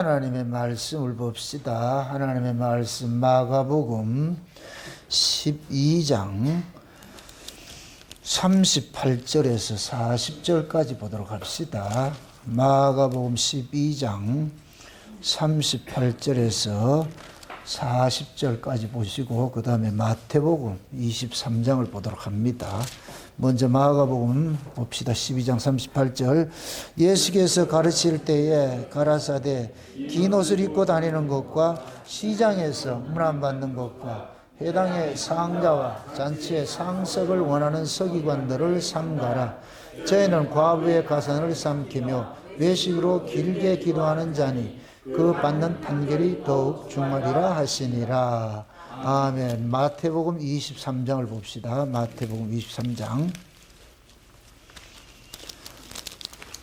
하나님의 말씀을 봅시다. 하나님의 말씀 마가복음 12장 38절에서 40절까지 보도록 합시다. 마가복음 12장 38절에서 40절까지 보시고 그 다음에 마태복음 23장을 보도록 합니다. 먼저 마가복음 봅시다. 12장 38절. 예수께서 가르칠 때에 가라사대 긴 옷을 입고 다니는 것과 시장에서 문안받는 것과 회당의 상자와 잔치의 상석을 원하는 서기관들을 삼가라. 저희는 과부의 가산을 삼키며 외식으로 길게 기도하는 자니 그 받는 판결이 더욱 중하리라 하시니라. 아멘. 마태복음 23장을 봅시다. 마태복음 23장.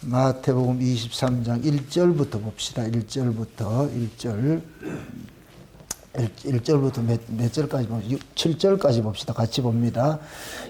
마태복음 23장 1절부터 봅시다. 1절부터 몇 절까지 봅시다. 7절까지 봅시다. 같이 봅니다.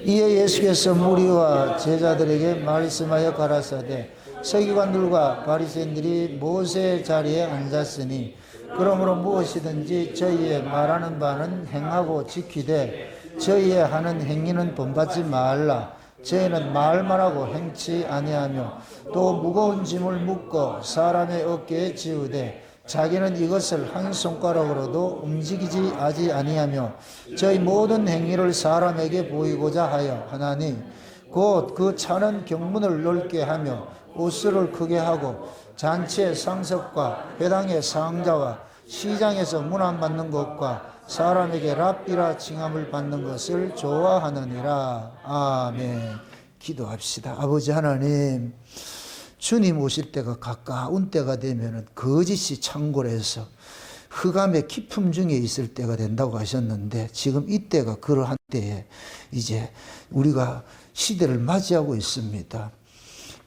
이에 예수께서 무리와 제자들에게 말씀하여 가라사대 서기관들과 바리새인들이 모세의 자리에 앉았으니 그러므로 무엇이든지 저희의 말하는 바는 행하고 지키되 저희의 하는 행위는 본받지 말라. 저희는 말만 하고 행치 아니하며 또 무거운 짐을 묶어 사람의 어깨에 지우되 자기는 이것을 한 손가락으로도 움직이지 아니하며 저희 모든 행위를 사람에게 보이고자 하여 하나니 곧 그 차는 경문을 넓게 하며 옷수를 크게 하고 잔치의 상석과 회당의 상자와 시장에서 문안받는 것과 사람에게 랍비라 칭함을 받는 것을 좋아하느니라. 아멘. 기도합시다. 아버지 하나님, 주님 오실 때가 가까운 때가 되면 거짓이 창궐해서 흑암의 깊음 중에 있을 때가 된다고 하셨는데 지금 이때가 그러한 때에 이제 우리가 시대를 맞이하고 있습니다.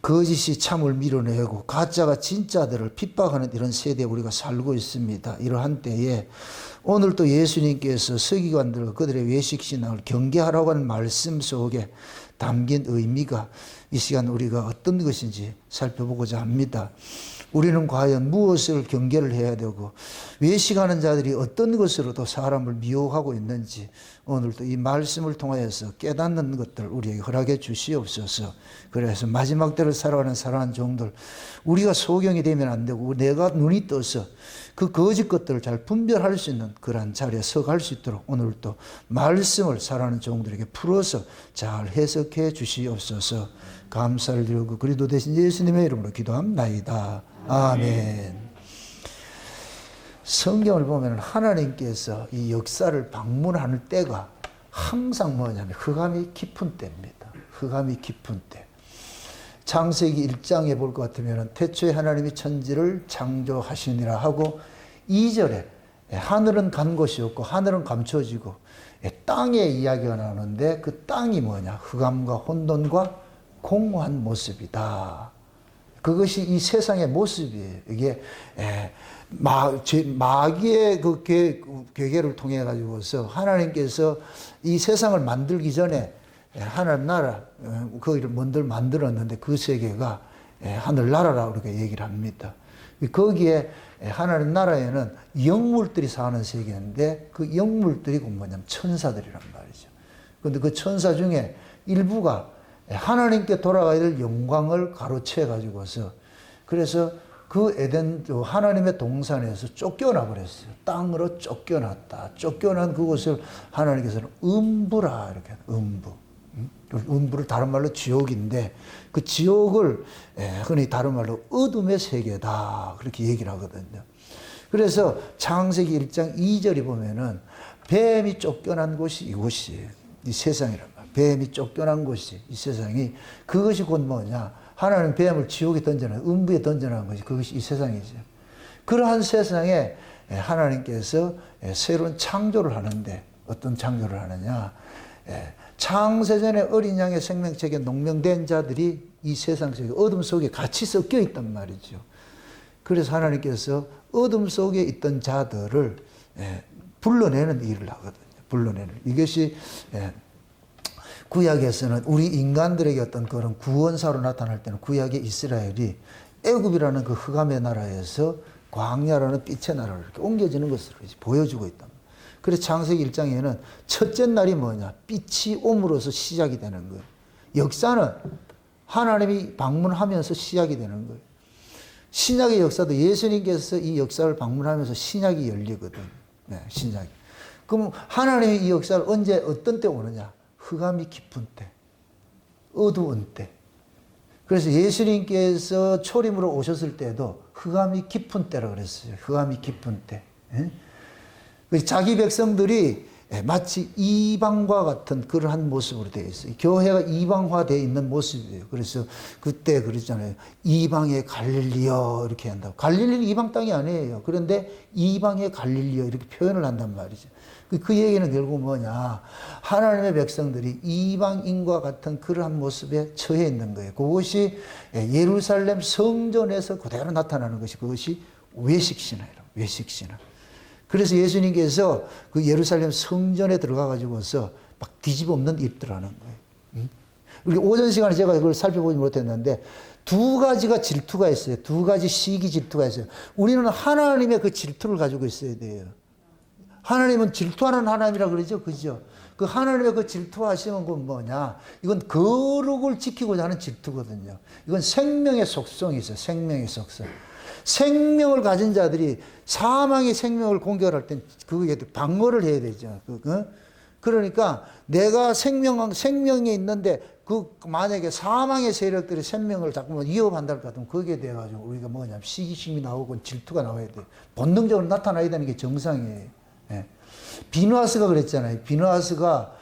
거짓이 참을 밀어내고 가짜가 진짜들을 핍박하는 이런 세대에 우리가 살고 있습니다. 이러한 때에 오늘 또 예수님께서 서기관들과 그들의 외식신앙을 경계하라고 하는 말씀 속에 담긴 의미가 이 시간 우리가 어떤 것인지 살펴보고자 합니다. 우리는 과연 무엇을 경계를 해야 되고 외식하는 자들이 어떤 것으로도 사람을 미혹하고 있는지 오늘도 이 말씀을 통하여서 깨닫는 것들 우리에게 허락해 주시옵소서. 그래서 마지막 때를 살아가는 사랑하는 종들, 우리가 소경이 되면 안 되고 내가 눈이 떠서 그 거짓 것들을 잘 분별할 수 있는 그러한 자리에 서갈 수 있도록 오늘도 말씀을 살아가는 종들에게 풀어서 잘 해석해 주시옵소서. 감사를 드리고 그리스도 대신 예수님의 이름으로 기도합나이다. 아멘. 성경을 보면 하나님께서 이 역사를 방문하는 때가 항상 뭐냐면 흑암이 깊은 때입니다. 흑암이 깊은 때. 창세기 1장에 볼 것 같으면 태초에 하나님이 천지를 창조하시니라 하고 2절에 하늘은 간 곳이 없고 하늘은 감춰지고 땅의 이야기가 나오는데 그 땅이 뭐냐? 흑암과 혼돈과 공허한 모습이다. 그것이 이 세상의 모습이에요. 이게 마귀의 그 괴계를 통해 가지고서 하나님께서 이 세상을 만들기 전에 하나님 나라 거기를 먼저 만들었는데 그 세계가 하늘나라라고 그렇게 얘기를 합니다. 거기에 하나님 나라에는 영물들이 사는 세계인데 그 영물들이 뭐냐면 천사들이란 말이죠. 그런데 그 천사 중에 일부가 하나님께 돌아가야 될 영광을 가로채 가지고서 그래서 그 에덴 하나님의 동산에서 쫓겨나 버렸어요. 땅으로 쫓겨났다. 쫓겨난 그곳을 하나님께서는 음부라 이렇게 음부. 음부를 다른 말로 지옥인데 그 지옥을 흔히 다른 말로 어둠의 세계다 그렇게 얘기를 하거든요. 그래서 창세기 1장 2절이 보면은 뱀이 쫓겨난 곳이 이곳이에요. 이 세상이란 말이에요. 뱀이 쫓겨난 곳이 이 세상이 그것이 곧 뭐냐? 하나님 뱀을 지옥에 던져놓은 음부에 던져놓은 것이 그것이 이 세상이죠. 그러한 세상에 하나님께서 새로운 창조를 하는데 어떤 창조를 하느냐? 창세전에 어린 양의 생명책에 농명된 자들이 이 세상 속에 어둠 속에 같이 섞여 있단 말이죠. 그래서 하나님께서 어둠 속에 있던 자들을 불러내는 일을 하거든요. 불러내는 이것이 구약에서는 우리 인간들에게 어떤 그런 구원사로 나타날 때는 구약의 이스라엘이 애굽이라는 그 흑암의 나라에서 광야라는 빛의 나라로 이렇게 옮겨지는 것을 보여주고 있다. 그래서 창세기 1장에는 첫째 날이 뭐냐? 빛이 옴으로써 시작이 되는 거예요. 역사는 하나님이 방문하면서 시작이 되는 거예요. 신약의 역사도 예수님께서 이 역사를 방문하면서 신약이 열리거든. 네, 신약이. 그럼 하나님이 이 역사를 언제 어떤 때 오느냐? 흑암이 깊은 때, 어두운 때. 그래서 예수님께서 초림으로 오셨을 때도 흑암이 깊은 때라고 그랬어요. 흑암이 깊은 때. 자기 백성들이 마치 이방과 같은 그러한 모습으로 되어 있어요. 교회가 이방화되어 있는 모습이에요. 그래서 그때 그러잖아요. 이방의 갈릴리여 이렇게 한다고. 갈릴리는 이방 땅이 아니에요. 그런데 이방의 갈릴리여 이렇게 표현을 한단 말이죠. 그 얘기는 결국 뭐냐. 하나님의 백성들이 이방인과 같은 그러한 모습에 처해 있는 거예요. 그것이 예루살렘 성전에서 그대로 나타나는 것이 그것이 외식신화예요. 외식신화. 그래서 예수님께서 그 예루살렘 성전에 들어가가지고서 막 뒤집어 엎는 일들을 하는 거예요. 우리 오전 시간에 제가 그걸 살펴보지 못했는데 두 가지가 질투가 있어요. 두 가지 시기 질투가 있어요. 우리는 하나님의 그 질투를 가지고 있어야 돼요. 하나님은 질투하는 하나님이라 그러죠. 그죠? 그 하나님의 그 질투하시는 건 뭐냐? 이건 거룩을 지키고자 하는 질투거든요. 이건 생명의 속성이 있어요. 생명의 속성. 생명을 가진 자들이 사망의 생명을 공격할 땐 그게 방어를 해야 되죠. 그러니까 내가 생명에 있는데 그 만약에 사망의 세력들이 생명을 자꾸만 위협한다 할 것 같으면 거기에 대해 가지고 우리가 뭐냐면 시기심이 나오고 질투가 나와야 돼요. 본능적으로 나타나야 되는 게 정상이에요. 예. 비누아스가 그랬잖아요. 비누아스가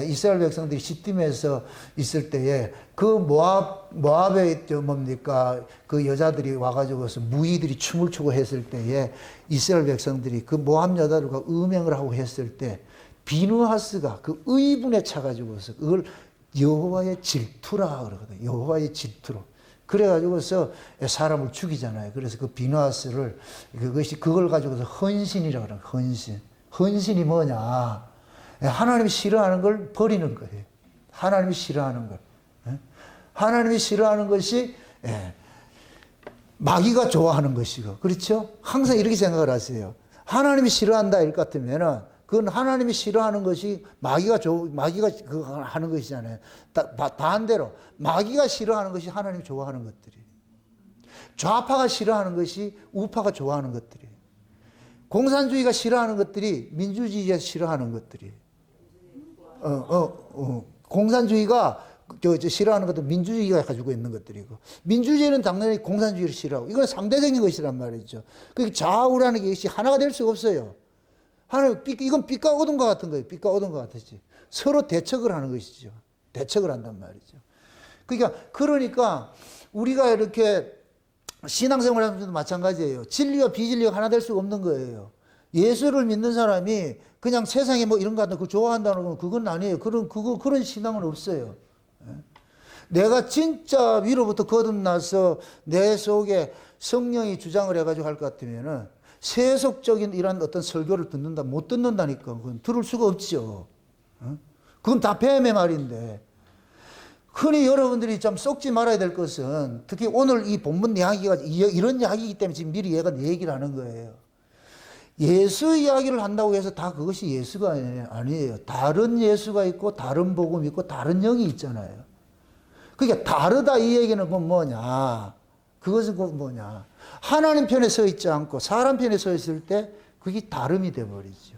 이스라엘 백성들이 시딤에서 있을 때에 그 모압의 뭡니까 그 여자들이 와가지고서 무희들이 춤을 추고 했을 때에 이스라엘 백성들이 그 모압 여자들과 음행을 하고 했을 때 비누하스가 그 의분에 차가지고서 그걸 여호와의 질투라 그러거든요. 여호와의 질투로. 그래가지고서 사람을 죽이잖아요. 그래서 그 비누하스를 그걸 가지고서 헌신이라고 그래요. 헌신. 헌신이 뭐냐? 하나님이 싫어하는 걸 버리는 거예요. 하나님이 싫어하는 걸. 하나님이 싫어하는 것이 마귀가 좋아하는 것이고, 그렇죠? 항상 이렇게 생각을 하세요. 하나님이 싫어한다 일 같으면은 그건 하나님이 싫어하는 것이 마귀가 그거 하는 것이잖아요. 반대로 마귀가 싫어하는 것이 하나님이 좋아하는 것들이. 좌파가 싫어하는 것이 우파가 좋아하는 것들이. 공산주의가 싫어하는 것들이 민주주의가 싫어하는 것들이. 공산주의가 싫어하는 것도 민주주의가 가지고 있는 것들이고, 민주주의는 당연히 공산주의를 싫어하고, 이건 상대적인 것이란 말이죠. 그러니까 좌우라는 것이 하나가 될 수가 없어요. 이건 빛과 어둠과 같은 거예요. 빛과 어둠과 같았지. 서로 대척을 하는 것이죠. 대척을 한단 말이죠. 그러니까 우리가 이렇게 신앙생활 하면서도 마찬가지예요. 진리와 비진리가 하나 될 수가 없는 거예요. 예수를 믿는 사람이 그냥 세상에 뭐 이런 거 같은 거 좋아한다는 건 그건 아니에요. 그런 신앙은 없어요. 내가 진짜 위로부터 거듭나서 내 속에 성령이 주장을 해가지고 할 것 같으면은 세속적인 이런 어떤 설교를 못 듣는다니까. 그건 들을 수가 없죠. 그건 다 뱀의 말인데. 흔히 여러분들이 좀 썩지 말아야 될 것은 특히 오늘 이 본문 이야기가 이런 이야기이기 때문에 지금 미리 얘가 얘기를 하는 거예요. 예수 이야기를 한다고 해서 다 그것이 예수가 아니에요. 다른 예수가 있고 다른 복음이 있고 다른 영이 있잖아요. 그러니까 다르다 이 얘기는 뭐냐. 그것은 뭐냐. 하나님 편에 서 있지 않고 사람 편에 서 있을 때 그게 다름이 돼버리죠.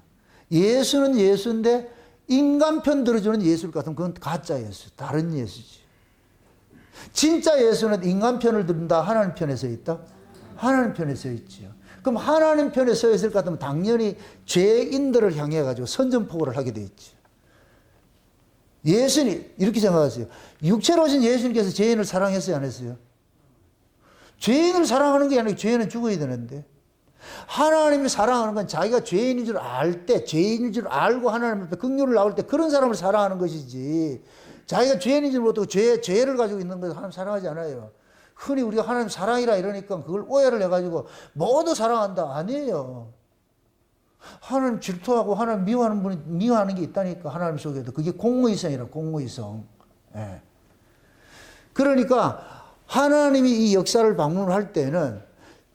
예수는 예수인데 인간 편 들어주는 예수를 같으면 그건 가짜 예수, 다른 예수지. 진짜 예수는 인간 편을 든다, 하나님 편에 서 있다? 하나님 편에 서 있지요. 그럼 하나님 편에 서 있을 것 같으면 당연히 죄인들을 향해 가지고 선전포고를 하게 돼 있죠. 예수님 이렇게 생각하세요. 육체로 오신 예수님께서 죄인을 사랑했어요, 안 했어요? 죄인을 사랑하는 게 아니고 죄인은 죽어야 되는데, 하나님이 사랑하는 건 자기가 죄인인 줄 알 때, 죄인인 줄 알고 하나님 앞에 긍휼을 나올 때 그런 사람을 사랑하는 것이지, 자기가 죄인인 줄 모르고 죄를 가지고 있는 것을 하나님 사랑하지 않아요. 흔히 우리가 하나님 사랑이라 이러니까 그걸 오해를 해가지고 모두 사랑한다. 아니에요. 하나님 질투하고 하나님 미워하는 분이 미워하는 게 있다니까. 하나님 속에도. 그게 공의성이라, 공의성. 예. 그러니까 하나님이 이 역사를 방문할 때는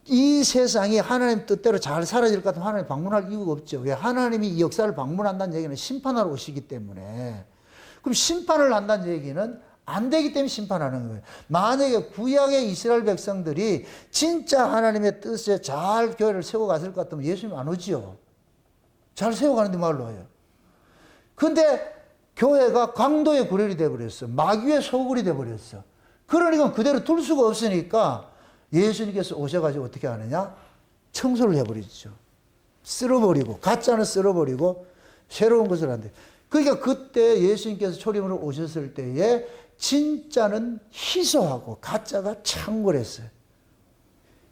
이 세상이 하나님 뜻대로 잘 사라질 것 같으면 하나님 방문할 이유가 없죠. 왜? 하나님이 이 역사를 방문한다는 얘기는 심판하러 오시기 때문에. 그럼 심판을 한다는 얘기는 안 되기 때문에 심판하는 거예요. 만약에 구약의 이스라엘 백성들이 진짜 하나님의 뜻에 잘 교회를 세워갔을 것 같으면 예수님 안 오지요. 잘 세워가는데 말로 해요. 근데 교회가 강도의 구렬이 되어버렸어. 마귀의 소굴이 되어버렸어. 그러니까 그대로 둘 수가 없으니까 예수님께서 오셔가지고 어떻게 하느냐? 청소를 해버리죠. 쓸어버리고, 가짜는 쓸어버리고, 새로운 것을 한대. 그러니까 그때 예수님께서 초림으로 오셨을 때에 진짜는 희소하고 가짜가 창궐했어요.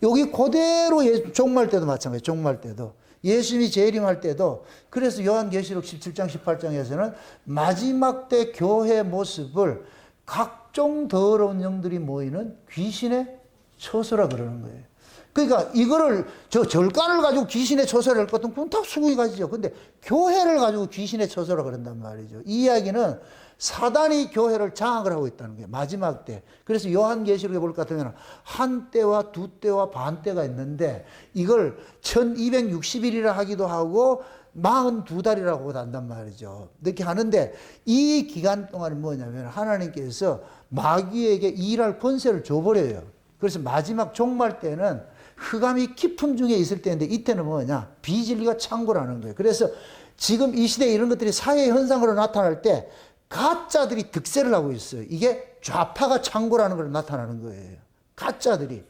여기 그대로 종말 때도 마찬가지예요. 종말 때도. 예수님이 재림할 때도. 그래서 요한계시록 17장 18장에서는 마지막 때 교회 모습을 각종 더러운 영들이 모이는 귀신의 처소라 그러는 거예요. 그러니까 이거를 절간을 가지고 귀신의 처소를 할 것 같으면 그건 다 수긍이 가지죠. 근데 교회를 가지고 귀신의 처소라 그런단 말이죠. 이 이야기는 사단이 교회를 장악을 하고 있다는 거예요. 마지막 때. 그래서 요한계시록에 볼 것 같으면 한 때와 두 때와 반 때가 있는데 이걸 1260일이라 하기도 하고 42달이라고 한단 말이죠. 이렇게 하는데 이 기간 동안은 뭐냐면 하나님께서 마귀에게 일할 권세를 줘버려요. 그래서 마지막 종말 때는 흑암이 깊음 중에 있을 때인데 이때는 뭐냐? 비진리가 창궐하는 거예요. 그래서 지금 이 시대에 이런 것들이 사회 현상으로 나타날 때 가짜들이 득세를 하고 있어요. 이게 좌파가 창궐하는 걸로 나타나는 거예요. 가짜들이.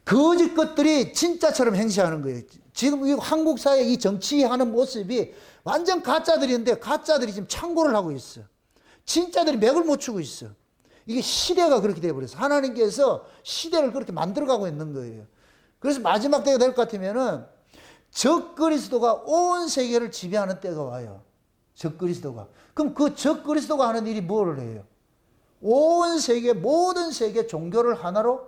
거짓 것들이 진짜처럼 행세하는 거예요. 지금 이 한국 사회 이 정치하는 모습이 완전 가짜들인데 가짜들이 지금 창궐을 하고 있어. 진짜들이 맥을 못 추고 있어. 이게 시대가 그렇게 되어버렸어. 하나님께서 시대를 그렇게 만들어가고 있는 거예요. 그래서 마지막 때가 될 것 같으면은 적그리스도가 온 세계를 지배하는 때가 와요. 적그리스도가. 그럼 그 적그리스도가 하는 일이 뭐를 해요? 온 세계, 모든 세계 종교를 하나로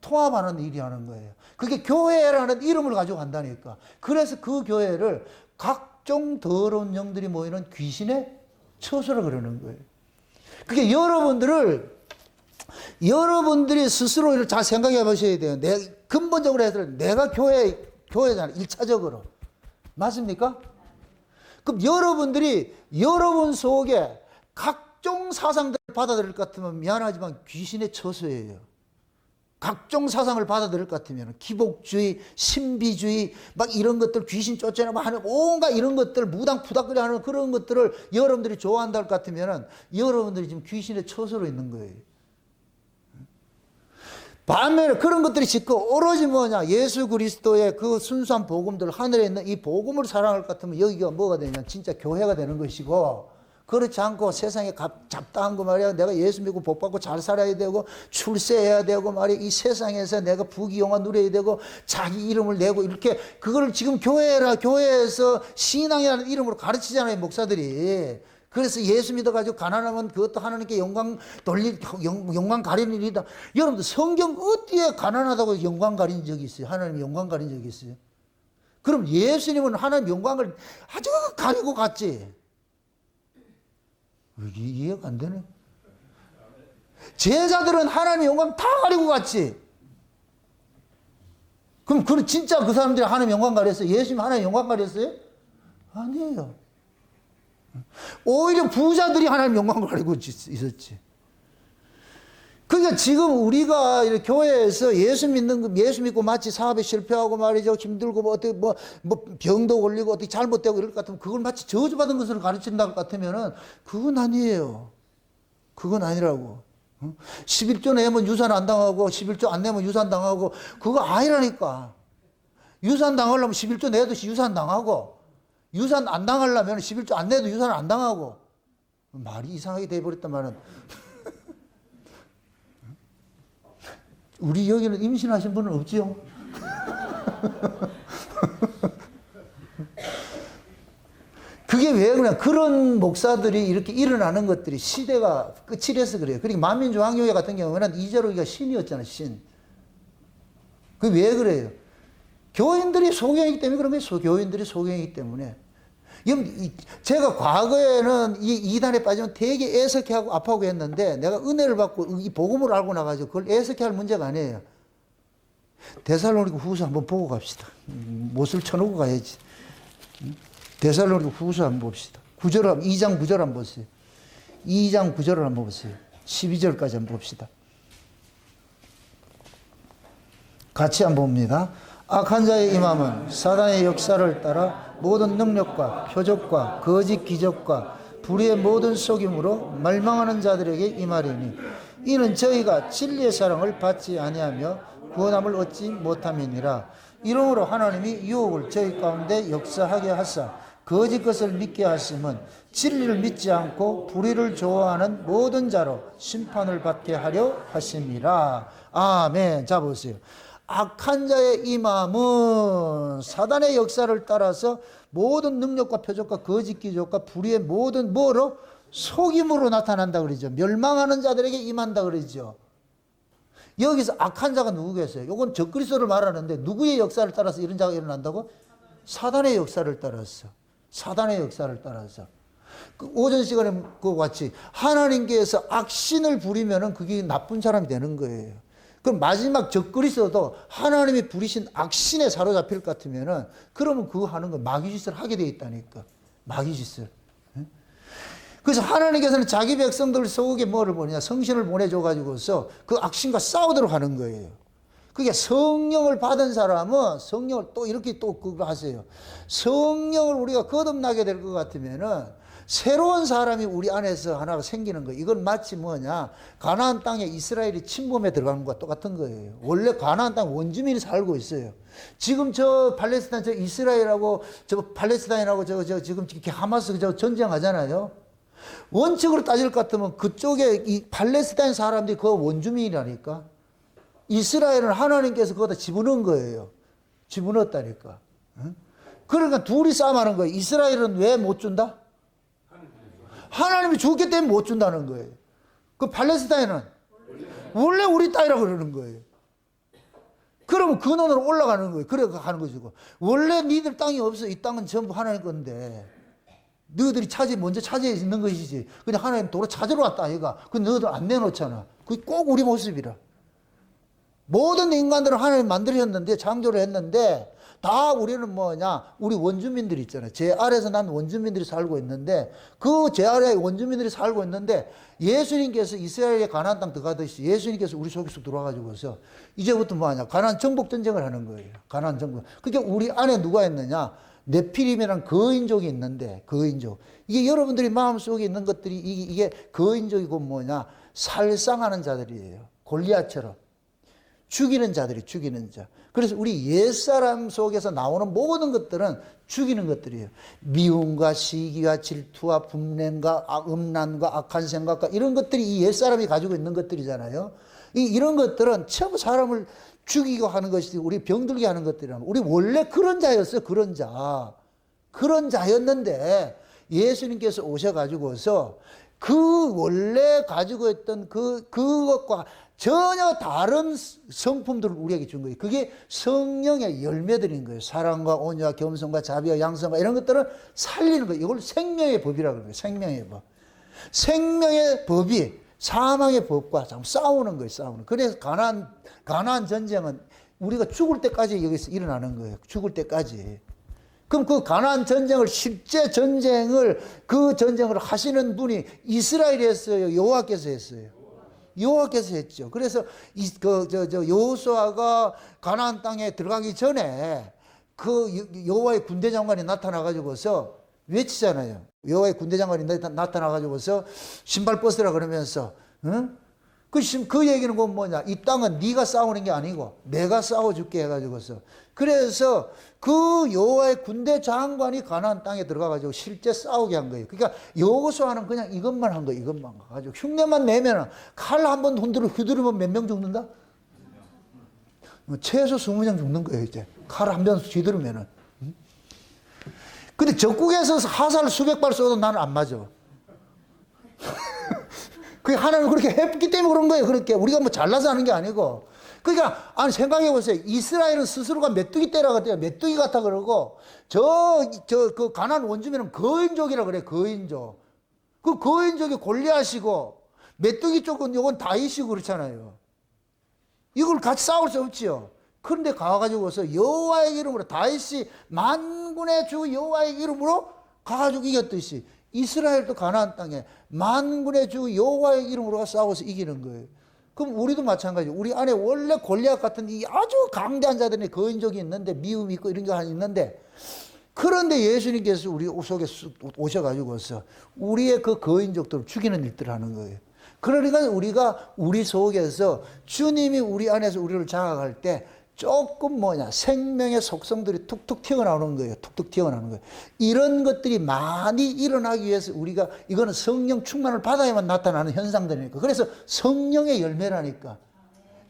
통합하는 일이 하는 거예요. 그게 교회라는 이름을 가지고 간다니까. 그래서 그 교회를 각종 더러운 영들이 모이는 귀신의 처소라 그러는 거예요. 그게 여러분들이 스스로 잘 생각해 보셔야 돼요. 근본적으로 해서 내가 교회잖아요. 1차적으로. 맞습니까? 그럼 여러분들이 여러분 속에 각종 사상들을 받아들일 것 같으면 미안하지만 귀신의 처소예요. 각종 사상을 받아들일 것 같으면 기복주의, 신비주의 막 이런 것들 귀신 쫓아내고 하는 온갖 이런 것들 무당푸닥거리 하는 그런 것들을 여러분들이 좋아한다 할 것 같으면 여러분들이 지금 귀신의 처소로 있는 거예요. 반면에 그런 것들이 짓고 오로지 뭐냐 예수 그리스도의 그 순수한 복음들 하늘에 있는 이 복음을 사랑할 것 같으면 여기가 뭐가 되냐 진짜 교회가 되는 것이고 그렇지 않고 세상에 잡다한 거 말이야 내가 예수 믿고 복 받고 잘 살아야 되고 출세해야 되고 말이야 이 세상에서 내가 부귀영화 누려야 되고 자기 이름을 내고 이렇게 그거를 지금 교회에서 신앙이라는 이름으로 가르치잖아요 목사들이. 그래서 예수 믿어가지고 가난하면 그것도 하나님께 영광 가리는 일이다. 여러분들 성경 어디에 가난하다고 영광 가린 적이 있어요? 하나님 영광 가린 적이 있어요? 그럼 예수님은 하나님 영광을 아주 가리고 갔지. 이해가 안 되네. 제자들은 하나님 영광 다 가리고 갔지. 그럼 진짜 그 사람들이 하나님 영광 가렸어요? 예수님 하나님 영광 가렸어요? 아니에요. 오히려 부자들이 하나님 영광을 가리고 있었지. 그러니까 지금 우리가 이렇게 교회에서 예수 믿고 마치 사업에 실패하고 말이죠. 힘들고 뭐 어떻게 뭐 병도 걸리고 어떻게 잘못되고 이럴 것 같으면 그걸 마치 저주받은 것을 가르친다 것 같으면은 그건 아니에요. 그건 아니라고. 11조 내면 유산 안 당하고 11조 안 내면 유산 당하고 그거 아니라니까. 유산 당하려면 11조 내듯이 유산 당하고 유산 안 당하려면 11조 안 내도 유산 안 당하고 말이 이상하게 돼버렸단 말은 우리 여기는 임신하신 분은 없지요? 그게 왜 그냥 그런 목사들이 이렇게 일어나는 것들이 시대가 끝이라서 그래요. 그러니까 만민중앙교회 같은 경우는 이재로이가 신이었잖아요. 신. 그게 왜 그래요? 교인들이 소경이기 때문에 그런 거예요. 교인들이 소경이기 때문에. 제가 과거에는 이 이단에 빠지면 되게 애석해하고 아파하고 했는데 내가 은혜를 받고 이 복음을 알고 나가지고 그걸 애석해할 문제가 아니에요. 데살로니가 후서 한번 보고 갑시다. 못을 쳐놓고 가야지. 데살로니가 후서 한번 봅시다. 2장 9절 한번 보세요. 2장 9절을 한번 보세요. 12절까지 한번 봅시다. 같이 한번 봅니다. 악한 자의 임함은 사단의 역사를 따라 모든 능력과 표적과 거짓 기적과 불의의 모든 속임으로 멸망하는 자들에게 임하리니 이는 저희가 진리의 사랑을 받지 아니하며 구원함을 얻지 못함이니라. 이러므로 하나님이 유혹을 저희 가운데 역사하게 하사 거짓 것을 믿게 하심은 진리를 믿지 않고 불의를 좋아하는 모든 자로 심판을 받게 하려 하심이라. 아멘. 자 보세요. 악한 자의 임함은 사단의 역사를 따라서 모든 능력과 표적과 거짓 기적과 불의의 모든 뭐로? 속임으로 나타난다 그러죠. 멸망하는 자들에게 임한다 그러죠. 여기서 악한 자가 누구겠어요? 이건 적그리스도를 말하는데 누구의 역사를 따라서 이런 자가 일어난다고? 사단의 역사를 따라서. 사단의 역사를 따라서. 그 오전 시간에 그거 같이 하나님께서 악신을 부리면은 그게 나쁜 사람이 되는 거예요. 그럼 마지막 적그리스도도 하나님이 부리신 악신에 사로잡힐 것 같으면은 그러면 그거 하는 거 마귀짓을 하게 돼 있다니까. 마귀짓을. 그래서 하나님께서는 자기 백성들 속에 뭐를 보내냐? 성신을 보내줘가지고서 그 악신과 싸우도록 하는 거예요. 그게 성령을 받은 사람은 성령을 또 이렇게 또 그거 하세요. 성령을 우리가 거듭나게 될 것 같으면은 새로운 사람이 우리 안에서 하나가 생기는 거예요. 이건 마치 뭐냐? 가나안 땅에 이스라엘이 침범에 들어가는 것과 똑같은 거예요. 원래 가나안 땅 원주민이 살고 있어요. 지금 저 팔레스타인, 저 이스라엘하고 저 팔레스타인하고 저 지금 이렇게 하마스 저 전쟁하잖아요. 원칙으로 따질 것 같으면 그쪽에 이 팔레스타인 사람들이 그 원주민이라니까. 이스라엘은 하나님께서 거기다 집어넣은 거예요. 집어넣었다니까. 그러니까 둘이 싸움하는 거예요. 이스라엘은 왜 못 준다? 하나님이 주기 때문에 못 준다는 거예요. 그 팔레스타인은 원래 우리 땅이라고 그러는 거예요. 그러면 근원으로 올라가는 거예요. 그래 가는 것이고. 원래 니들 땅이 없어. 이 땅은 전부 하나님 건데. 너희들이 먼저 차지해 있는 것이지. 그냥 하나님 도로 찾으러 왔다, 아이가. 근데 너희들 안 내놓잖아. 그게 꼭 우리 모습이라. 모든 인간들은 하나님 만들었는데, 창조를 했는데, 다 우리는 뭐냐, 우리 원주민들이 있잖아요. 제 아래에서 난 원주민들이 살고 있는데, 그 제 아래에 원주민들이 살고 있는데, 예수님께서 이스라엘의 가나안 땅 들어가듯이 예수님께서 우리 속에서 들어와가지고서, 이제부터 뭐하냐, 가나안 정복 전쟁을 하는 거예요. 가나안 정복. 그러니까 우리 안에 누가 있느냐, 네피림이라는 거인족이 있는데, 거인족. 이게 여러분들이 마음속에 있는 것들이, 이게 거인족이고 뭐냐, 살상하는 자들이에요. 골리앗처럼. 죽이는 자들이 죽이는 자. 그래서 우리 옛사람 속에서 나오는 모든 것들은 죽이는 것들이에요. 미움과 시기와 질투와 분냄과 음란과 악한 생각과 이런 것들이 이 옛사람이 가지고 있는 것들이잖아요. 이런 것들은 전부 사람을 죽이고 하는 것이 우리 병들게 하는 것들이라는. 우리 원래 그런 자였어요. 그런 자. 그런 자였는데 예수님께서 오셔가지고서 그 원래 가지고 있던 그것과 전혀 다른 성품들을 우리에게 준 거예요. 그게 성령의 열매들인 거예요. 사랑과 온유와 겸손과 자비와 양성과 이런 것들을 살리는 거예요. 이걸 생명의 법이라고 그래요. 생명의 법. 생명의 법이 사망의 법과 싸우는 거예요. 싸우는. 그래서 가나안 전쟁은 우리가 죽을 때까지 여기서 일어나는 거예요. 죽을 때까지. 그럼 그 가나안 전쟁을 실제 전쟁을 그 전쟁을 하시는 분이 이스라엘이 했어요. 여호와께서 했어요. 여호와께서 했죠. 그래서 여호수아가 가나안 땅에 들어가기 전에 그 여호와의 군대 장관이 나타나 가지고서 외치잖아요. 여호와의 군대 장관이 나타나 가지고서 신발 벗으라 그러면서 그 얘기는 건 뭐냐? 이 땅은 네가 싸우는 게 아니고 내가 싸워줄게 해가지고서. 그래서 그 여호와의 군대 장관이 가나안 땅에 들어가가지고 실제 싸우게 한 거예요. 그러니까 여호수아는 그냥 이것만 한 거예요. 이것만 가지고 흉내만 내면 칼 한 번 휘두르면 몇 명 죽는다? 최소 20명 죽는 거예요. 이제 칼 한 번 휘두르면은. 근데 적국에서 화살 수백 발 쏘도 나는 안 맞아. 그게 하나님 그렇게 했기 때문에 그런 거예요. 그렇게 우리가 뭐 잘나서 하는 게 아니고. 그러니까 아니 생각해 보세요. 이스라엘은 스스로가 메뚜기 떼라 그래요. 메뚜기 같아 그러고 그 가나안 원주민은 거인족이라 그래. 거인족. 그 거인족이 골리앗이고 메뚜기 쪽은 요건 다윗이고 그렇잖아요. 이걸 같이 싸울 수 없지요. 그런데 가가지고서 여호와의 이름으로 다윗이 만군의 주 여호와의 이름으로 가가지고 이겼듯이 이스라엘도 가나안 땅에 만군의 주 여호와의 이름으로 싸워서 이기는 거예요. 그럼 우리도 마찬가지예요. 우리 안에 원래 골리앗 같은 이 아주 강대한 자들의 거인족이 있는데 미움이 있고 이런 게 하나 있는데 그런데 예수님께서 우리 속에 오셔가지고서 우리의 그 거인족들을 죽이는 일들을 하는 거예요. 그러니까 우리가 우리 속에서 주님이 우리 안에서 우리를 장악할 때 조금 생명의 속성들이 툭툭 튀어나오는 거예요. 툭툭 튀어나오는 거예요. 이런 것들이 많이 일어나기 위해서 우리가 이거는 성령 충만을 받아야만 나타나는 현상들이니까. 그래서 성령의 열매라니까.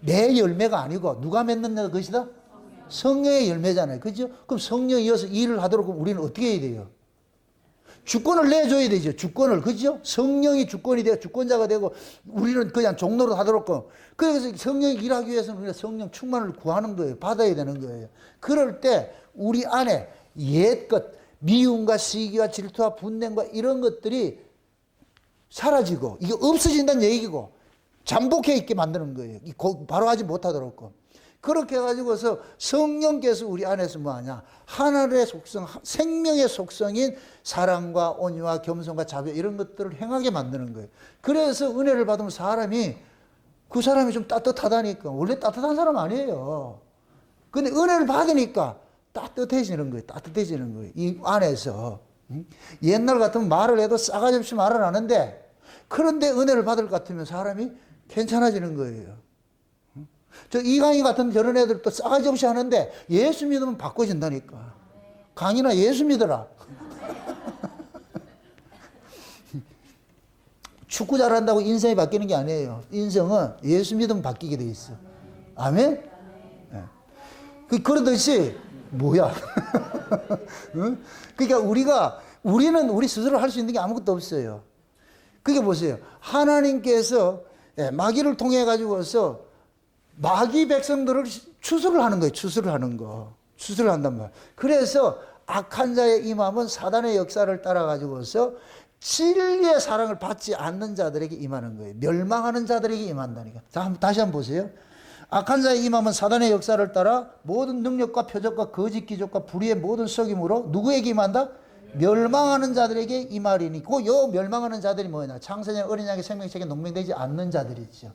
내 열매가 아니고 누가 맺는 것이다? 성령의 열매잖아요. 그죠? 그럼 성령이 이어서 일을 하도록 우리는 어떻게 해야 돼요? 주권을 내줘야 되죠. 주권을. 그죠? 성령이 주권이 되고 주권자가 되고 우리는 그냥 종로로 하도록. 그래서 성령이 일하기 위해서는 우리가 성령 충만을 구하는 거예요. 받아야 되는 거예요. 그럴 때 우리 안에 옛것, 미움과 시기와 질투와 분냄과 이런 것들이 사라지고 이게 없어진다는 얘기고 잠복해 있게 만드는 거예요. 바로 하지 못하도록. 그렇게 해가지고서 성령께서 우리 안에서 뭐하냐? 하늘의 속성, 생명의 속성인 사랑과 온유와 겸손과 자비 이런 것들을 행하게 만드는 거예요. 그래서 은혜를 받으면 그 사람이 좀 따뜻하다니까. 원래 따뜻한 사람 아니에요. 근데 은혜를 받으니까 따뜻해지는 거예요. 따뜻해지는 거예요. 이 안에서. 옛날 같으면 말을 해도 싸가지 없이 말을 하는데 그런데 은혜를 받을 것 같으면 사람이 괜찮아지는 거예요. 저 이강희 같은 저런 애들도 싸가지 없이 하는데 예수 믿으면 바꿔진다니까. 강희나 예수 믿어라. 축구 잘한다고 인생이 바뀌는 게 아니에요. 인생은 예수 믿으면 바뀌게 돼 있어. 아멘? 네. 그러듯이 뭐야? 응? 그러니까 우리는 우리 스스로 할 수 있는 게 아무것도 없어요. 그게 보세요. 하나님께서 마귀를 통해 가지고서 마귀 백성들을 추수를 하는 거예요. 추수를 하는 거. 추수를 한단 말이에요. 그래서 악한 자의 임함은 사단의 역사를 따라 가지고서 진리의 사랑을 받지 않는 자들에게 임하는 거예요. 멸망하는 자들에게 임한다니까. 다시 한번 보세요. 악한 자의 임함은 사단의 역사를 따라 모든 능력과 표적과 거짓 기적과 불의의 모든 속임으로 누구에게 임한다? 멸망하는 자들에게 임하리니. 그 멸망하는 자들이 뭐냐? 창세전 어린 양의 생명책에 농명되지 않는 자들이죠.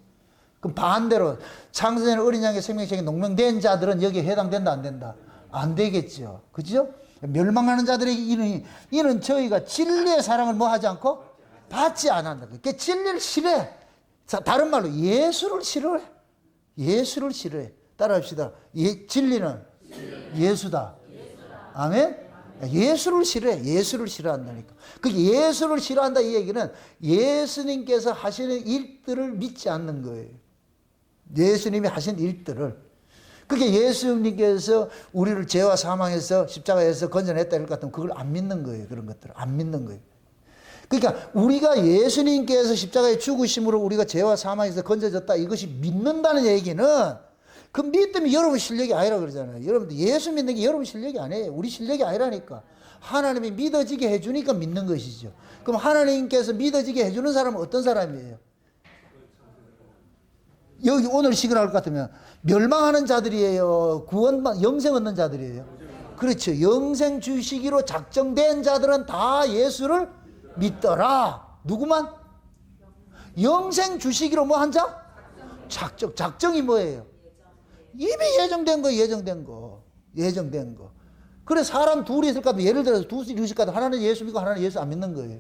그럼 반대로 창세전 어린 양의 생명책에 농명된 자들은 여기에 해당된다 안 된다? 안 되겠죠. 그죠? 멸망하는 자들에게 이는 저희가 진리의 사랑을 뭐 하지 않고 받지 않았다. 그러니까 진리를 싫어해. 다른 말로 예수를 싫어해. 예수를 싫어해. 따라합시다. 진리는 예수다. 아멘? 예수를 싫어해. 예수를 싫어한다니까. 그 예수를 싫어한다 이 얘기는 예수님께서 하시는 일들을 믿지 않는 거예요. 예수님이 하신 일들을. 그게 예수님께서 우리를 죄와 사망에서 십자가에서 건져냈다 이럴 것 같으면 그걸 안 믿는 거예요. 그런 것들을 안 믿는 거예요. 그러니까 우리가 예수님께서 십자가에 죽으심으로 우리가 죄와 사망에서 건져졌다 이것이 믿는다는 얘기는 그 믿음이 여러분 실력이 아니라 그러잖아요. 여러분들 예수 믿는 게 여러분 실력이 아니에요. 우리 실력이 아니라니까. 하나님이 믿어지게 해주니까 믿는 것이죠. 그럼 하나님께서 믿어지게 해주는 사람은 어떤 사람이에요? 여기 오늘 시간 할 것 같으면 멸망하는 자들이에요? 영생 얻는 자들이에요? 그렇죠. 영생 주시기로 작정된 자들은 다 예수를 믿더라. 누구만? 영생 주시기로 뭐 한 자? 작정이 뭐예요? 이미 예정된 거. 그래 사람 둘이 있을 것 같으면 예를 들어서 둘이 있을 것 같으면 하나는 예수 믿고 하나는 예수 안 믿는 거예요.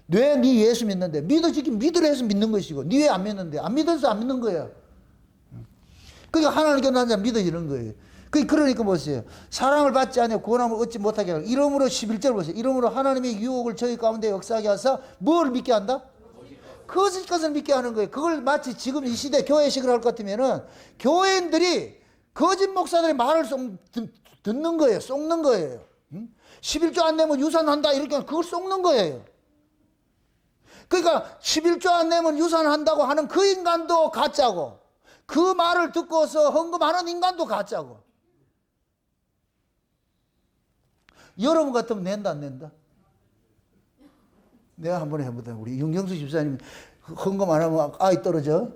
왜 네 예수 믿는데? 믿어지긴 믿으라 해서 믿는 것이고 네 왜 안 믿는데? 안 믿어서 안 믿는 거야. 그러니까 하나님께 난 자 믿어지는 거예요. 그러니까 보세요. 사랑을 받지 않아 구원함을 얻지 못하게 하고 이러므로 11절 보세요. 이러므로 하나님의 유혹을 저희 가운데 역사하게 하사 뭘 믿게 한다? 거짓 것을 믿게 하는 거예요. 그걸 마치 지금 이 시대 교회식을 할 것 같으면은 교회인들이 거짓 목사들의 말을 듣는 거예요. 속는 거예요. 11조 안 내면 유산한다 이렇게 그걸 속는 거예요. 그러니까 11조 안 내면 유산한다고 하는 그 인간도 가짜고 그 말을 듣고서 헌금하는 인간도 가짜고. 여러분 같으면 낸다 안 낸다? 내가 한번 해보자. 우리 윤경수 집사님 헌금 안 하면 아이 떨어져.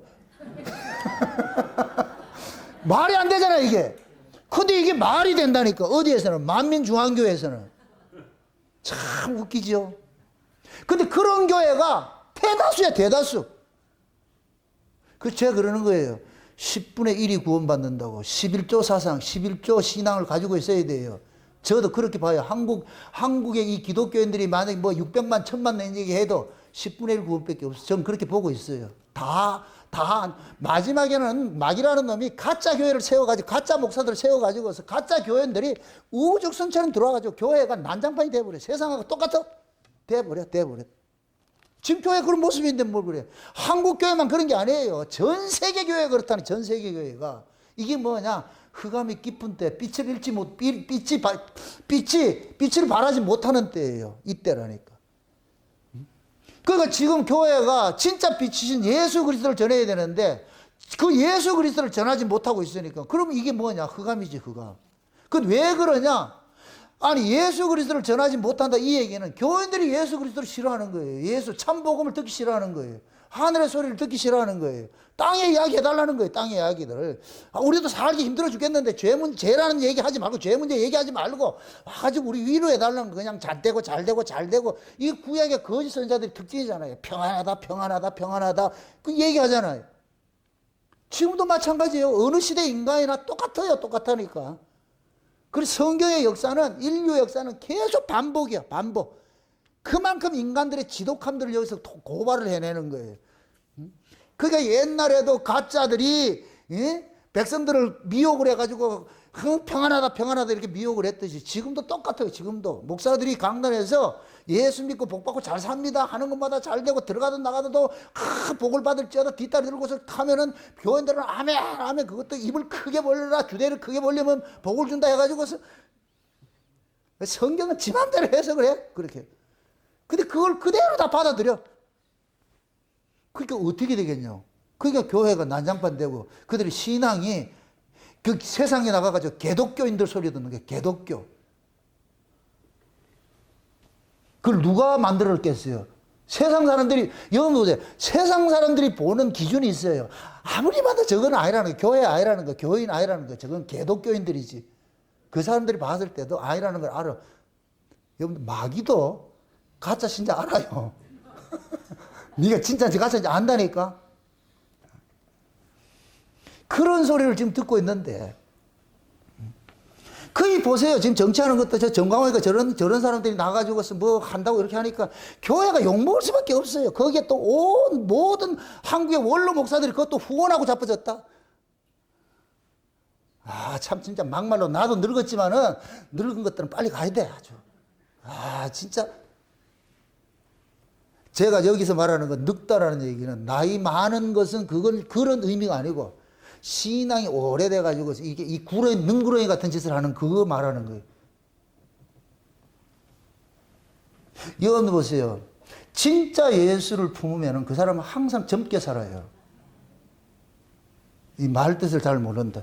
말이 안 되잖아 이게. 근데 이게 말이 된다니까. 어디에서는? 만민중앙교회에서는. 참 웃기죠. 근데 그런 교회가 대다수야, 대다수. 그 제가 그러는 거예요. 10분의 1이 구원받는다고 11조 사상, 11조 신앙을 가지고 있어야 돼요. 저도 그렇게 봐요. 한국의 이 기독교인들이 만약에 뭐 600만, 1000만 낸 얘기 해도 10분의 1 구원밖에 없어요. 저는 그렇게 보고 있어요. 마지막에는 마귀라는 놈이 가짜 교회를 세워가지고, 가짜 목사들을 세워가지고서 가짜 교인들이 우후죽순처럼 들어와가지고 교회가 난장판이 돼버려. 세상하고 똑같아. 돼버려. 지금 교회 그런 모습인데 뭘 그래. 한국 교회만 그런 게 아니에요. 전 세계 교회가 그렇다니, 전 세계 교회가. 이게 뭐냐. 흑암이 깊은 때, 빛을 발하지 못하는 때예요. 이때라니까. 그러니까 지금 교회가 진짜 빛이신 예수 그리스도를 전해야 되는데 그 예수 그리스도를 전하지 못하고 있으니까 그럼 이게 뭐냐? 흑암이지, 흑암. 그건 왜 그러냐? 아니, 예수 그리스도를 전하지 못한다 이 얘기는 교인들이 예수 그리스도를 싫어하는 거예요. 예수 참복음을 듣기 싫어하는 거예요. 하늘의 소리를 듣기 싫어하는 거예요. 땅의 이야기 해달라는 거예요. 땅의 이야기들을. 우리도 살기 힘들어 죽겠는데 죄라는 얘기 하지 말고, 죄 문제 얘기하지 말고 아주 우리 위로해달라는 거. 그냥 잘 되고 이 구약의 거짓 선자들의 특징이잖아요. 평안하다 그 얘기하잖아요. 지금도 마찬가지예요. 어느 시대 인간이나 똑같다니까. 그래서 성경의 역사는, 인류 역사는 계속 반복이야, 반복. 그만큼 인간들의 지독함들을 여기서 고발을 해내는 거예요. 그러니까 옛날에도 가짜들이 백성들을 미혹을 해가지고 평안하다 이렇게 미혹을 했듯이 지금도 똑같아요. 지금도 목사들이 강단에서 예수 믿고 복 받고 잘 삽니다 하는 것마다 잘 되고, 들어가든 나가도 복을 받을지어다 뒷다리 들고서 타면은 교인들은 아멘 그것도 입을 크게 벌려라, 주대를 크게 벌리면 복을 준다 해가지고서 성경은 지 맘대로 해석을 해. 그렇게. 근데 그걸 그대로 다 받아들여. 그러니까 어떻게 되겠냐. 그러니까 교회가 난장판 되고 그들의 신앙이 그 세상에 나가가지고 개독교인들 소리 듣는 게 개독교. 그걸 누가 만들었겠어요? 세상 사람들이, 여러분 보세요. 세상 사람들이 보는 기준이 있어요. 아무리 봐도 저건 아니라는 거, 교회 아니라는 거, 교인 아니라는 거, 저건 개독교인들이지. 그 사람들이 봤을 때도 아니라는 걸 알아. 여러분, 마귀도 가짜 신자 알아요. 네가 진짜인지 가짜인지 안다니까. 그런 소리를 지금 듣고 있는데, 거의 보세요. 지금 정치하는 것도 저 정광호니까 저런 사람들이 나가지고서 뭐 한다고 이렇게 하니까 교회가 욕먹을 수밖에 없어요. 거기에 또 온 모든 한국의 원로 목사들이 그것도 후원하고 자빠졌다. 참 진짜 막말로 나도 늙었지만은 늙은 것들은 빨리 가야 돼. 아주. 진짜. 제가 여기서 말하는 건 늙다라는 얘기는 나이 많은 것은 그런 의미가 아니고 신앙이 오래돼가지고 이게 이 능구렁이 같은 짓을 하는 그거 말하는 거예요. 여러분 보세요. 진짜 예수를 품으면 그 사람은 항상 젊게 살아요. 이 말 뜻을 잘 모른다.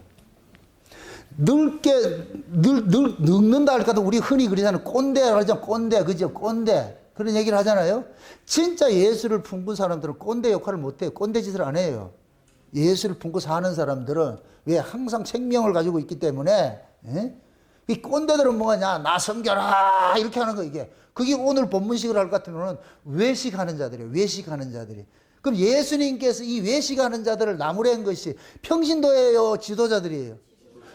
늙는다 할까도 우리 흔히 그러잖아요. 꼰대라고 하잖아요. 꼰대, 그죠? 꼰대. 그런 얘기를 하잖아요. 진짜 예수를 품은 사람들은 꼰대 역할을 못해요. 꼰대 짓을 안 해요. 예수를 품고 사는 사람들은 왜 항상 생명을 가지고 있기 때문에, 이 꼰대들은 뭐냐, 나 섬겨라 이렇게 하는 거. 이게 그게 오늘 본문식을 할 것 같으면 외식하는 자들이에요. 외식하는 자들이. 그럼 예수님께서 이 외식하는 자들을 나무랜 것이 평신도예요, 지도자들이에요?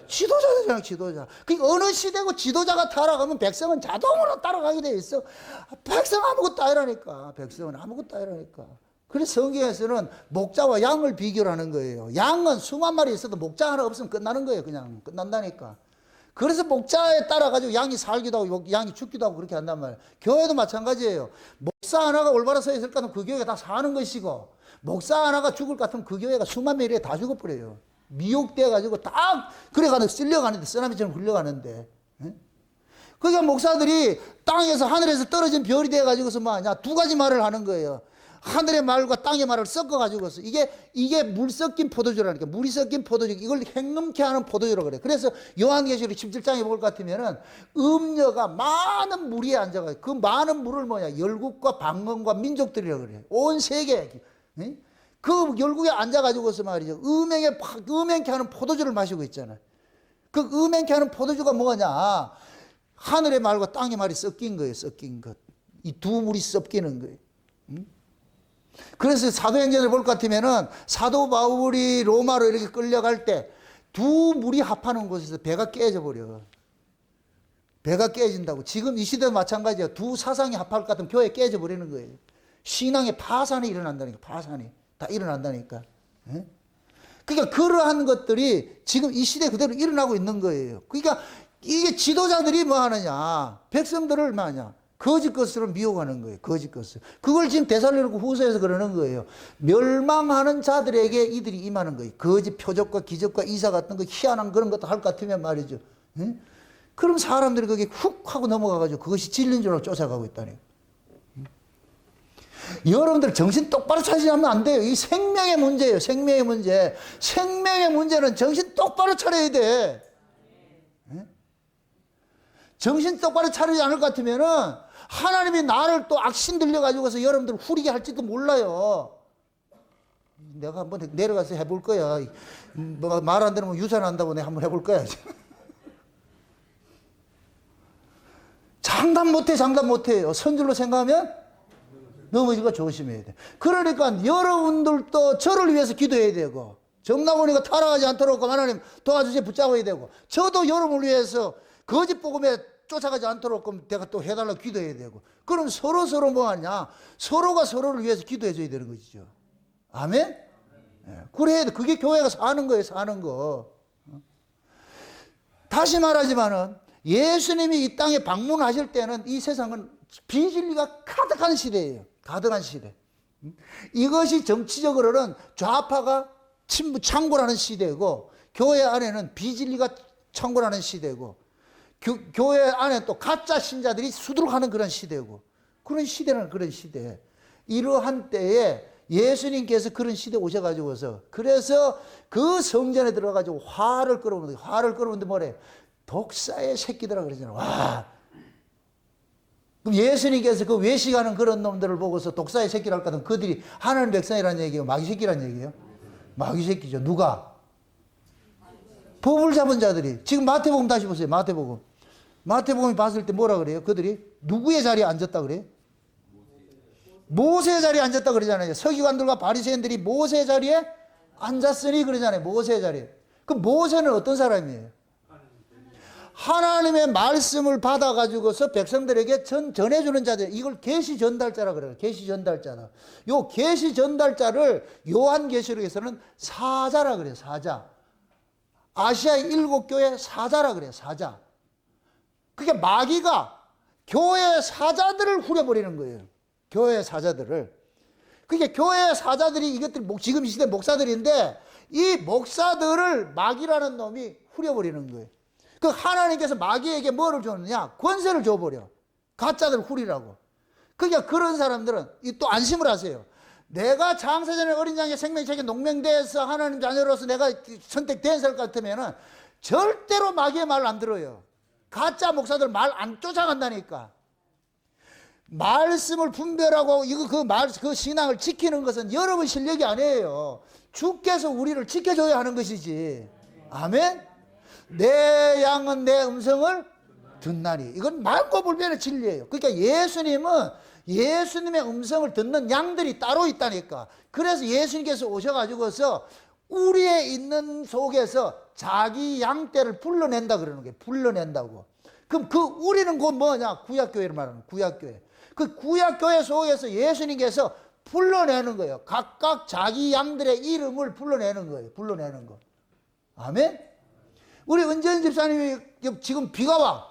지도자잖아요, 지도자. 그러니까 어느 시대고 지도자가 타락하면 백성은 자동으로 따라가게 돼 있어. 백성 아무것도 아니라니까. 백성은 아무것도 아니라니까. 그래서 성경에서는 목자와 양을 비교를 하는 거예요. 양은 수만 마리 있어도 목자 하나 없으면 끝나는 거예요. 그냥 끝난다니까. 그래서 목자에 따라가지고 양이 살기도 하고 양이 죽기도 하고 그렇게 한단 말이에요. 교회도 마찬가지예요. 목사 하나가 올바로 서 있을 것 같으면 그 교회가 다 사는 것이고, 목사 하나가 죽을 것 같으면 그 교회가 수만 명이 다 죽어버려요. 미혹돼가지고 딱 그래가는 쓸려가는데, 쓰나미처럼 흘려가는데. 그러니까 목사들이 땅에서 하늘에서 떨어진 별이 돼가지고서 뭐냐, 두 가지 말을 하는 거예요. 하늘의 말과 땅의 말을 섞어가지고서 이게 물 섞인 포도주라니까. 물이 섞인 포도주, 이걸 행넘게 하는 포도주라고 그래. 그래서 요한계시록 17장에 볼 것 같으면은 음녀가 많은 물 위에 앉아가지고 그 많은 물을 뭐냐, 열국과 방언과 민족들이라고 그래. 온 세계. 그 열국에 앉아가지고서 말이죠, 음행케 하는 포도주를 마시고 있잖아요. 그 음행케 하는 포도주가 뭐냐? 하늘의 말과 땅의 말이 섞인 거예요. 섞인 것. 이 두 물이 섞이는 거예요. 그래서 사도행전을 볼 것 같으면은 사도 바울이 로마로 이렇게 끌려갈 때 두 물이 합하는 곳에서 배가 깨져 버려. 배가 깨진다고. 지금 이 시대도 마찬가지야. 두 사상이 합할 것 같으면 교회 깨져 버리는 거예요. 신앙의 파산이 일어난다니까. 파산이 다 일어난다니까. 예? 그러니까 그러한 것들이 지금 이 시대 그대로 일어나고 있는 거예요. 그러니까 이게 지도자들이 뭐 하느냐? 백성들을 뭐 하냐? 거짓 것으로 미혹하는 거예요. 거짓 것을. 그걸 지금 데살로니가 후서에서 그러는 거예요. 멸망하는 자들에게 이들이 임하는 거예요. 거짓 표적과 기적과 이사 같은 거 희한한 그런 것도 할 것 같으면 말이죠. 예? 그럼 사람들이 거기에 훅 하고 넘어가가지고 그것이 진리인 줄 알고 쫓아가고 있다니. 여러분들 정신 똑바로 차리지 않으면 안 돼요. 이 생명의 문제예요. 생명의 문제. 생명의 문제는 정신 똑바로 차려야 돼. 예? 정신 똑바로 차리지 않을 것 같으면은 하나님이 나를 또 악신 들려가지고서 여러분들 후리게 할지도 몰라요. 내가 한번 내려가서 해볼 거야. 뭐 말 안 들으면 유산한다고 내가 한번 해볼 거야. 장담 못해, 장담 못해요. 선줄로 생각하면 넘어지고 조심해야 돼. 그러니까 여러분들도 저를 위해서 기도해야 되고, 정나원이가 타락하지 않도록 하나님 도와주세요 붙잡아야 되고, 저도 여러분을 위해서 거짓 복음에 쫓아가지 않도록 그럼 내가 또 해달라고 기도해야 되고, 그럼 서로 뭐 하냐? 서로가 서로를 위해서 기도해 줘야 되는 것이죠. 아멘? 네. 그래야 돼. 그게 교회가 사는 거예요, 사는 거. 다시 말하지만은 예수님이 이 땅에 방문하실 때는 이 세상은 비진리가 가득한 시대예요. 가득한 시대. 이것이 정치적으로는 좌파가 창궐하는 시대고, 교회 안에는 비진리가 창궐하는 시대고, 교회 안에 또 가짜 신자들이 수두룩하는 그런 시대고, 그런 시대는 그런 시대. 이러한 때에 예수님께서 그런 시대에 오셔가지고서, 그래서 그 성전에 들어가지고 화를 끌어오는데 뭐래? 독사의 새끼들아 그러잖아. 와. 그럼 예수님께서 그 외식하는 그런 놈들을 보고서 독사의 새끼라고 하거든. 그들이 하나님 백성이라는 얘기예요? 마귀 새끼라는 얘기예요? 마귀 새끼죠. 누가? 법을 잡은 자들이. 지금 마태복음 다시 보세요. 마태복음이 봤을 때 뭐라 그래요? 그들이 누구의 자리에 앉았다 그래요? 모세의 자리에 앉았다 그러잖아요. 서기관들과 바리새인들이 모세의 자리에 앉았으니 그러잖아요. 모세의 자리에. 그럼 모세는 어떤 사람이에요? 하나님의 말씀을 받아가지고서 백성들에게 전해주는 자들, 이걸 계시 전달자라 그래요. 계시 전달자다. 요 계시 전달자를 요한계시록에서는 사자라 그래요. 사자. 아시아의 7교회 사자라 그래요. 사자. 그게 마귀가 교회 사자들을 후려버리는 거예요. 교회 사자들을. 그게 교회 사자들이 이것들 지금 이 시대 목사들인데, 이 목사들을 마귀라는 놈이 후려버리는 거예요. 그 하나님께서 마귀에게 뭐를 줬느냐? 권세를 줘버려. 가짜들 후리라고. 그러니까 그런 사람들은 또 안심을 하세요. 내가 장사전에 어린 양의 생명책에 농명돼서 하나님 자녀로서 내가 선택된 사람 같으면은 절대로 마귀의 말을 안 들어요. 가짜 목사들 말 안 쫓아간다니까. 말씀을 분별하고 그 신앙을 지키는 것은 여러분 실력이 아니에요. 주께서 우리를 지켜줘야 하는 것이지. 아멘? 내 양은 내 음성을 듣나니. 이건 맑고 불변의 진리예요. 그러니까 예수님의 음성을 듣는 양들이 따로 있다니까. 그래서 예수님께서 오셔가지고서 우리의 있는 속에서 자기 양떼를 불러낸다 그러는 거예요. 불러낸다고. 그럼 그 우리는 곧 뭐냐? 구약교회를 말하는 구약교회. 그 구약교회 속에서 예수님께서 불러내는 거예요. 각각 자기 양들의 이름을 불러내는 거예요. 불러내는 거. 아멘? 우리 은전 집사님이 지금 비가 와.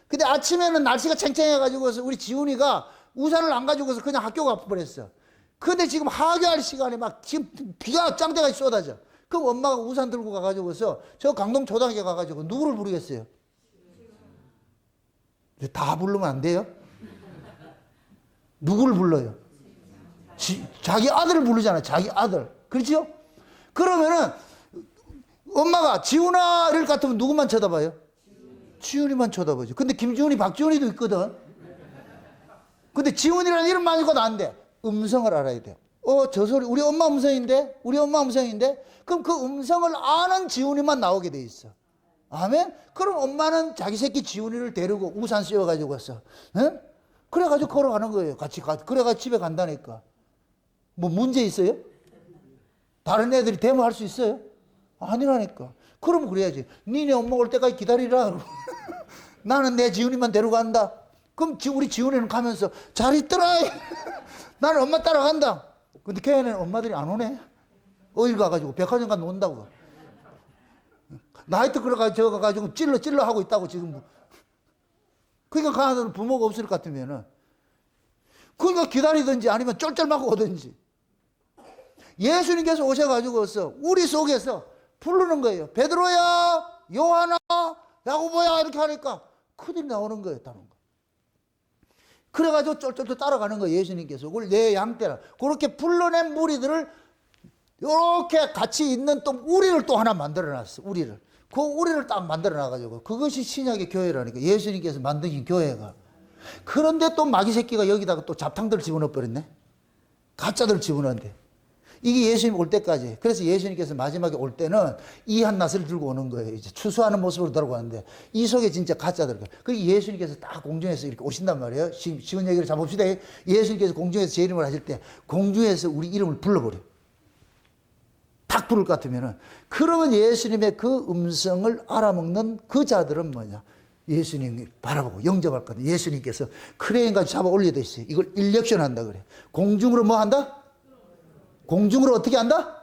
근데 아침에는 날씨가 챙챙해가지고서 우리 지훈이가 우산을 안 가지고서 그냥 학교 가버렸어. 근데 지금 하교할 시간에 막 지금 비가 짱대같이 쏟아져. 그럼 엄마가 우산 들고 가가지고서 저 강동 초등학교 가가지고 누구를 부르겠어요? 다 부르면 안 돼요? 누구를 불러요? 자기 아들을 부르잖아요. 자기 아들. 그렇죠? 그러면은 엄마가 지훈아를 같으면 누구만 쳐다봐요? 지훈이만 쳐다보죠. 근데 김지훈이, 박지훈이도 있거든. 근데 지훈이라는 이름만 읽어도 안 돼. 음성을 알아야 돼요. 저 소리 우리 엄마 음성인데? 우리 엄마 음성인데? 그럼 그 음성을 아는 지훈이만 나오게 돼 있어. 아멘? 그럼 엄마는 자기 새끼 지훈이를 데리고 우산 씌워가지고 왔어. 에? 그래가지고 걸어가는 거예요. 그래가지고 집에 간다니까. 뭐 문제 있어요? 다른 애들이 데모할 수 있어요? 아니라니까. 그러면 그래야지. 니네 엄마 올 때까지 기다리라. 나는 내 지훈이만 데려간다. 그럼 우리 지훈이는 가면서 잘 있더라. 나는 엄마 따라간다. 근데 걔는 엄마들이 안 오네. 어딜 가가지고 백화점 가서 논다고. 나이트 그래가지고 저거 가지고 찔러 하고 있다고 지금. 그러니까 가는 부모가 없을 것 같으면은. 그러니까 기다리든지 아니면 쫄쫄 맞고 오든지. 예수님께서 오셔가지고서 우리 속에서 부르는 거예요. 베드로야, 요한아, 야고보야 이렇게 하니까 그들이 나오는 거예요. 따르는 거. 그래가지고 쫄쫄 따라가는 거예요. 예수님께서 그걸 내 양떼라. 그렇게 불러낸 무리들을 이렇게 같이 있는 또 우리를 또 하나 만들어놨어. 우리를. 그 우리를 딱 만들어놔가지고 그것이 신약의 교회라니까. 예수님께서 만드신 교회가. 그런데 또 마귀 새끼가 여기다가 또 잡탕들을 집어넣어 버렸네. 가짜들 집어넣는데. 이게 예수님 올 때까지. 그래서 예수님께서 마지막에 올 때는 이 한낫을 들고 오는 거예요. 이제 추수하는 모습으로 들어가는데 이 속에 진짜 가짜들. 그리고 예수님께서 딱 공중에서 이렇게 오신단 말이에요. 쉬운 얘기를 잡읍시다. 예수님께서 공중에서 재림을 하실 때 공중에서 우리 이름을 불러버려. 딱 부를 것 같으면은. 그러면 예수님의 그 음성을 알아먹는 그 자들은 뭐냐? 예수님이 바라보고 영접할 거다. 예수님께서 크레인까지 잡아 올려져 있어요. 이걸 일렉션 한다 그래. 공중으로 뭐 한다? 공중으로 어떻게 한다?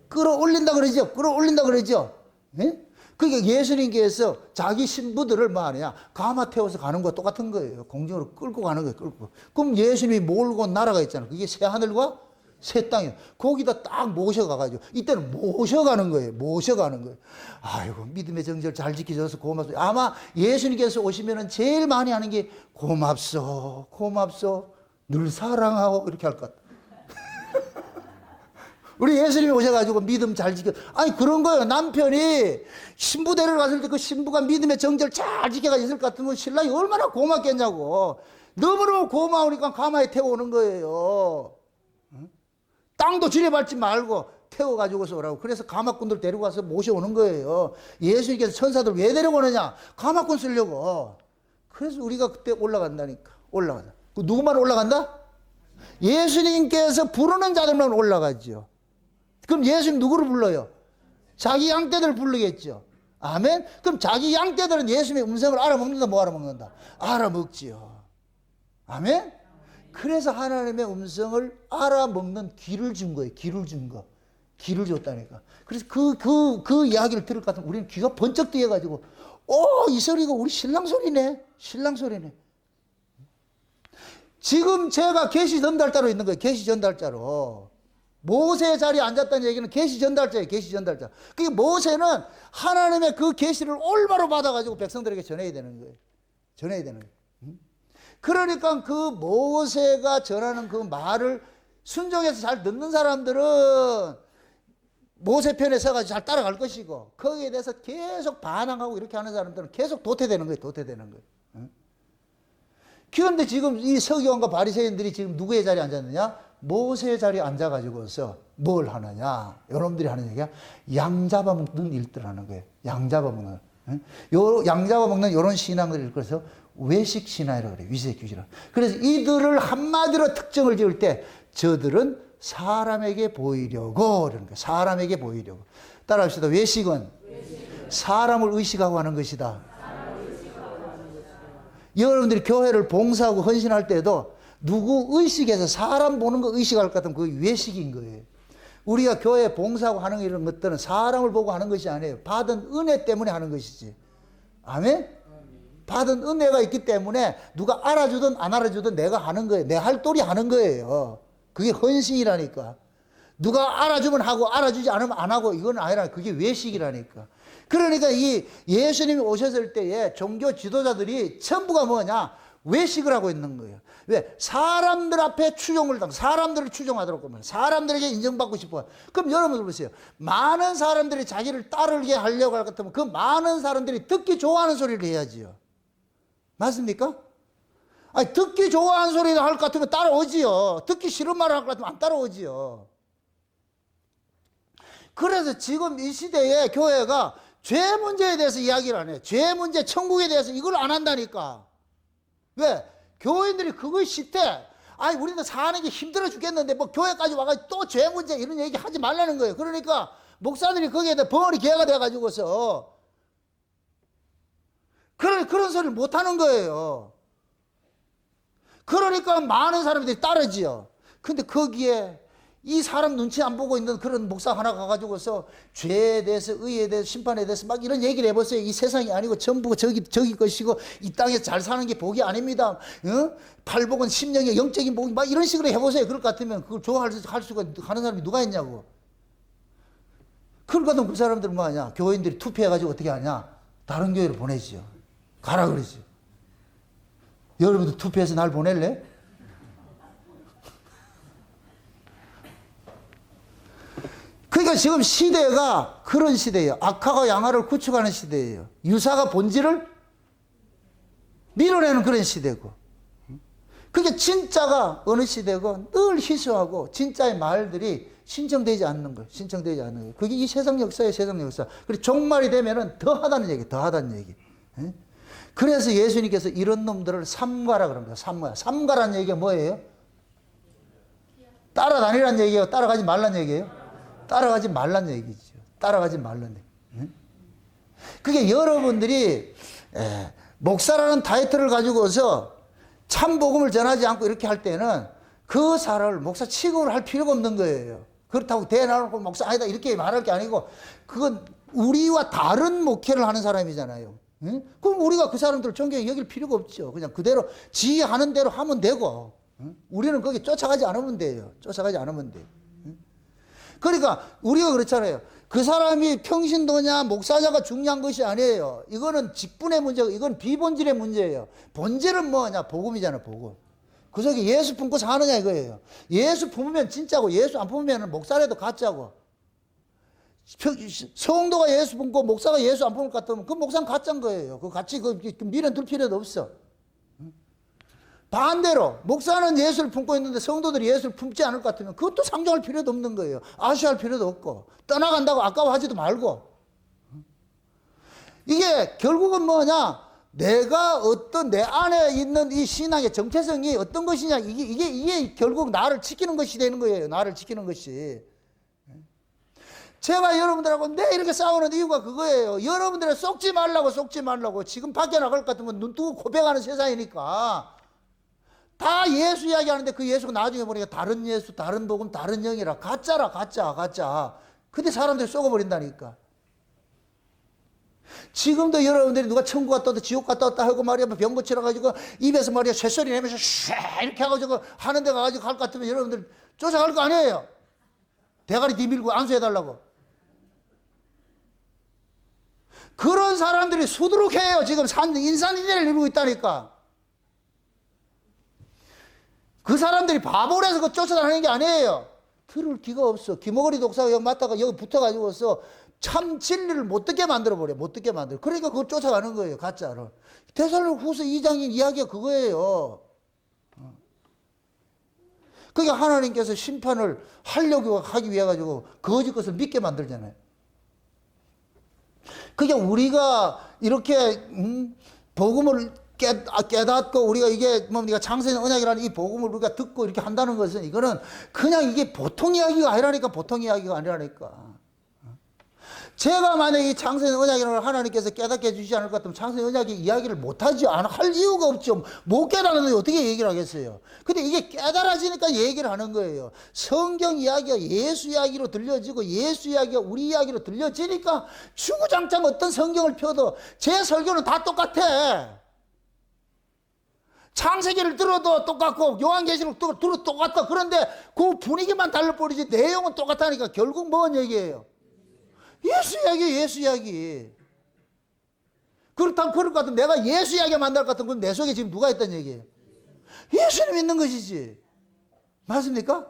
끌어올린다 그러죠. 끌어올린다 그러죠. 예? 그러니까 예수님께서 자기 신부들을 뭐 하느냐? 가마 태워서 가는 거와 똑같은 거예요. 공중으로 끌고 가는 거예요. 끌고. 그럼 예수님이 몰고 온 나라가 있잖아요. 그게 새 하늘과 새 땅이에요. 거기다 딱 모셔가가지고 이때는 모셔가는 거예요. 모셔가는 거예요. 아이고 믿음의 정절 잘 지켜줘서 고맙소. 아마 예수님께서 오시면은 제일 많이 하는 게 고맙소, 고맙소, 늘 사랑하고 이렇게 할 것 같아. 우리 예수님이 오셔가지고 믿음 잘 지켜. 아니 그런 거예요. 남편이 신부 데리러 갔을 때 그 신부가 믿음의 정절 잘 지켜가지고 있을 것 같으면 신랑이 얼마나 고맙겠냐고. 너무너무 고마우니까 가마에 태워오는 거예요. 땅도 지뢰밟지 말고 태워가지고서 오라고. 그래서 가마꾼들 데리고 와서 모셔오는 거예요. 예수님께서 천사들 왜 데려오느냐? 가마꾼 쓰려고. 그래서 우리가 그때 올라간다니까. 올라가자. 누구만 올라간다? 예수님께서 부르는 자들만 올라가죠. 그럼 예수님 누구를 불러요? 자기 양떼들 부르겠죠. 아멘? 그럼 자기 양떼들은 예수님의 음성을 알아먹는다, 뭐 알아먹는다? 알아먹지요. 아멘? 그래서 하나님의 음성을 알아먹는 귀를 준 거예요. 귀를 준 거. 귀를 줬다니까. 그래서 그 이야기를 들을 것 같으면 우리는 귀가 번쩍 뜨여가지고, 이 소리가 우리 신랑 소리네. 신랑 소리네. 지금 제가 계시 전달자로 있는 거예요. 계시 전달자로. 모세 자리에 앉았다는 얘기는 계시 전달자예요. 계시 전달자. 그게 모세는 하나님의 그 계시를 올바로 받아가지고 백성들에게 전해야 되는 거예요. 전해야 되는 거예요. 그러니까 그 모세가 전하는 그 말을 순종해서 잘 듣는 사람들은 모세 편에 서가지고 잘 따라갈 것이고, 거기에 대해서 계속 반항하고 이렇게 하는 사람들은 계속 도태되는 거예요. 도태되는 거예요. 그런데 지금 이 서기관과 바리새인들이 지금 누구의 자리에 앉았느냐? 모세의 자리에 앉아가지고서 뭘 하느냐? 여러분들이 하는 얘기야? 양 잡아먹는 일들 하는 거예요. 양 잡아먹는. 양 잡아먹는 이런 신앙들을 그래서 외식 신앙이라고 그래요. 위세기 신앙. 그래서 이들을 한마디로 특정을 지을 때 저들은 사람에게 보이려고 그러는 거예요. 사람에게 보이려고. 따라합시다. 외식은 사람을 의식하고 하는 것이다. 여러분들이 교회를 봉사하고 헌신할 때도 누구 의식해서 사람 보는 거 의식할 것 같으면 그게 외식인 거예요. 우리가 교회 봉사하고 하는 이런 것들은 사람을 보고 하는 것이 아니에요. 받은 은혜 때문에 하는 것이지. 아멘? 받은 은혜가 있기 때문에 누가 알아주든 안 알아주든 내가 하는 거예요. 내 할 도리 하는 거예요. 그게 헌신이라니까. 누가 알아주면 하고 알아주지 않으면 안 하고 이건 아니라 그게 외식이라니까. 그러니까 이 예수님이 오셨을 때에 종교 지도자들이 전부가 뭐냐? 외식을 하고 있는 거예요. 왜? 사람들 앞에 추종을 당, 사람들을 추종하도록 하면 사람들에게 인정받고 싶어. 그럼 여러분들 보세요. 많은 사람들이 자기를 따르게 하려고 할 것 같으면 그 많은 사람들이 듣기 좋아하는 소리를 해야지요. 맞습니까? 아니, 듣기 좋아하는 소리를 할 것 같으면 따라오지요. 듣기 싫은 말을 할 것 같으면 안 따라오지요. 그래서 지금 이 시대에 교회가 죄 문제에 대해서 이야기를 안 해. 죄 문제, 천국에 대해서 이걸 안 한다니까. 왜? 교인들이 그걸 싫대. 아니, 우리는 사는 게 힘들어 죽겠는데, 뭐, 교회까지 와가지고 또 죄 문제 이런 얘기 하지 말라는 거예요. 그러니까, 목사들이 거기에 대해 벙어리 개가 돼가지고서, 그런 소리를 못 하는 거예요. 그러니까 많은 사람들이 따르지요. 근데 거기에 이 사람 눈치 안 보고 있는 그런 목사 하나 가가지고서 죄에 대해서, 의에 대해서, 심판에 대해서 막 이런 얘기를 해보세요. 이 세상이 아니고 전부 저기 것이고 이 땅에 잘 사는 게 복이 아닙니다. 어? 팔복은 심령의 영적인 복이 막 이런 식으로 해보세요. 그럴 것 같으면 그걸 좋아할 수가 하는 사람이 누가 있냐고. 그러니까 그 사람들은 뭐 하냐. 교인들이 투표해가지고 어떻게 하냐. 다른 교회로 보내지요. 가라 그러지. 여러분도 투표해서 날 보낼래? 그러니까 지금 시대가 그런 시대예요. 악화가 양화를 구축하는 시대예요. 유사가 본질을 밀어내는 그런 시대고. 그게 진짜가 어느 시대고 늘 희소하고 진짜의 말들이 신청되지 않는 거예요. 신청되지 않는 거예요. 그게 이 세상 역사예요. 세상 역사. 그리고 종말이 되면은 더 하다는 얘기, 더 하다는 얘기. 그래서 예수님께서 이런 놈들을 삼가라 그럽니다. 삼가. 삼가라는 얘기가 뭐예요? 따라다니라는 얘기예요? 따라가지 말라는 얘기예요? 따라가지 말란 얘기죠. 따라가지 말란 얘기. 그게 여러분들이 목사라는 타이틀을 가지고서 참 복음을 전하지 않고 이렇게 할 때는 그 사람을 목사 취급을 할 필요가 없는 거예요. 그렇다고 대놓고 목사 아니다 이렇게 말할 게 아니고 그건 우리와 다른 목회를 하는 사람이잖아요. 그럼 우리가 그 사람들을 존경히 여길 필요가 없죠. 그냥 그대로 지 하는 대로 하면 되고 우리는 거기 쫓아가지 않으면 돼요. 쫓아가지 않으면 돼요. 그러니까 우리가 그렇잖아요. 그 사람이 평신도냐 목사냐가 중요한 것이 아니에요. 이거는 직분의 문제고 이건 비본질의 문제예요. 본질은 뭐냐? 복음이잖아. 복음. 그 속에 예수 품고 사느냐 이거예요. 예수 품으면 진짜고 예수 안 품으면 목사라도 가짜고. 성도가 예수 품고 목사가 예수 안 품을 것 같으면 그 목사는 가짜인 거예요. 그 같이 그 미련 둘 필요도 없어. 반대로 목사는 예수를 품고 있는데 성도들이 예수를 품지 않을 것 같으면 그것도 상정할 필요도 없는 거예요. 아쉬워할 필요도 없고 떠나간다고 아까워하지도 말고. 이게 결국은 뭐냐? 내가 어떤 내 안에 있는 이 신앙의 정체성이 어떤 것이냐 이게 결국 나를 지키는 것이 되는 거예요. 나를 지키는 것이. 제가 여러분들하고 내 이렇게 싸우는 이유가 그거예요. 여러분들은 속지 말라고 지금 밖에 나갈 것 같으면 눈 뜨고 고백하는 세상이니까 다 예수 이야기하는데 그 예수가 나중에 보니까 다른 예수, 다른 복음, 다른 영이라 가짜라 가짜. 근데 사람들이 쏘아버린다니까. 지금도 여러분들이 누가 천국 갔다 왔다 지옥 갔다 왔다 하고 말이야 병 고치러가지고 입에서 말이야 쇳소리 내면서 쉐 이렇게 해가지고 하는 데 가가지고 갈 것 같으면 여러분들 쫓아갈 거 아니에요. 대가리 뒤밀고 안수해달라고. 그런 사람들이 수두룩해요. 지금 인산인해를 이루고 있다니까. 그 사람들이 바보라서 그 쫓아다니는 게 아니에요. 들을 기가 없어. 귀머거리 독사가 여기 맞다가 여기 붙어가지고서 참 진리를 못 듣게 만들어버려. 못 듣게 만들어. 그러니까 그걸 쫓아가는 거예요. 가짜를. 데살로니가후서 2장인 이야기가 그거예요. 그게 하나님께서 심판을 하려고 하기 위해 가지고 거짓 것을 믿게 만들잖아요. 그게 우리가 이렇게 복음을 깨닫고 우리가 이게 뭡니까 창세전 언약이라는 이 복음을 우리가 듣고 이렇게 한다는 것은 이거는 그냥 이게 보통 이야기가 아니라니까. 보통 이야기가 아니라니까. 제가 만약에 이 창세전 언약이라는 걸 하나님께서 깨닫게 해주지 않을 것 같으면 창세전 언약의 이야기를 못하지 할 이유가 없죠. 못 깨달았는데 어떻게 얘기를 하겠어요. 근데 이게 깨달아지니까 얘기를 하는 거예요. 성경 이야기가 예수 이야기로 들려지고 예수 이야기가 우리 이야기로 들려지니까 주구장창 어떤 성경을 펴도 제 설교는 다 똑같아. 창세기를 들어도 똑같고 요한계시록 들어도 똑같아. 그런데 그 분위기만 달라버리지 내용은 똑같다니까. 결국 뭔 얘기예요? 예수 이야기, 예수 이야기. 그렇다면 그럴 것 같으면 내가 예수 이야기 만날 것 같으면 그럼 내 속에 지금 누가 있다는 얘기예요? 예수님 있는 것이지. 맞습니까?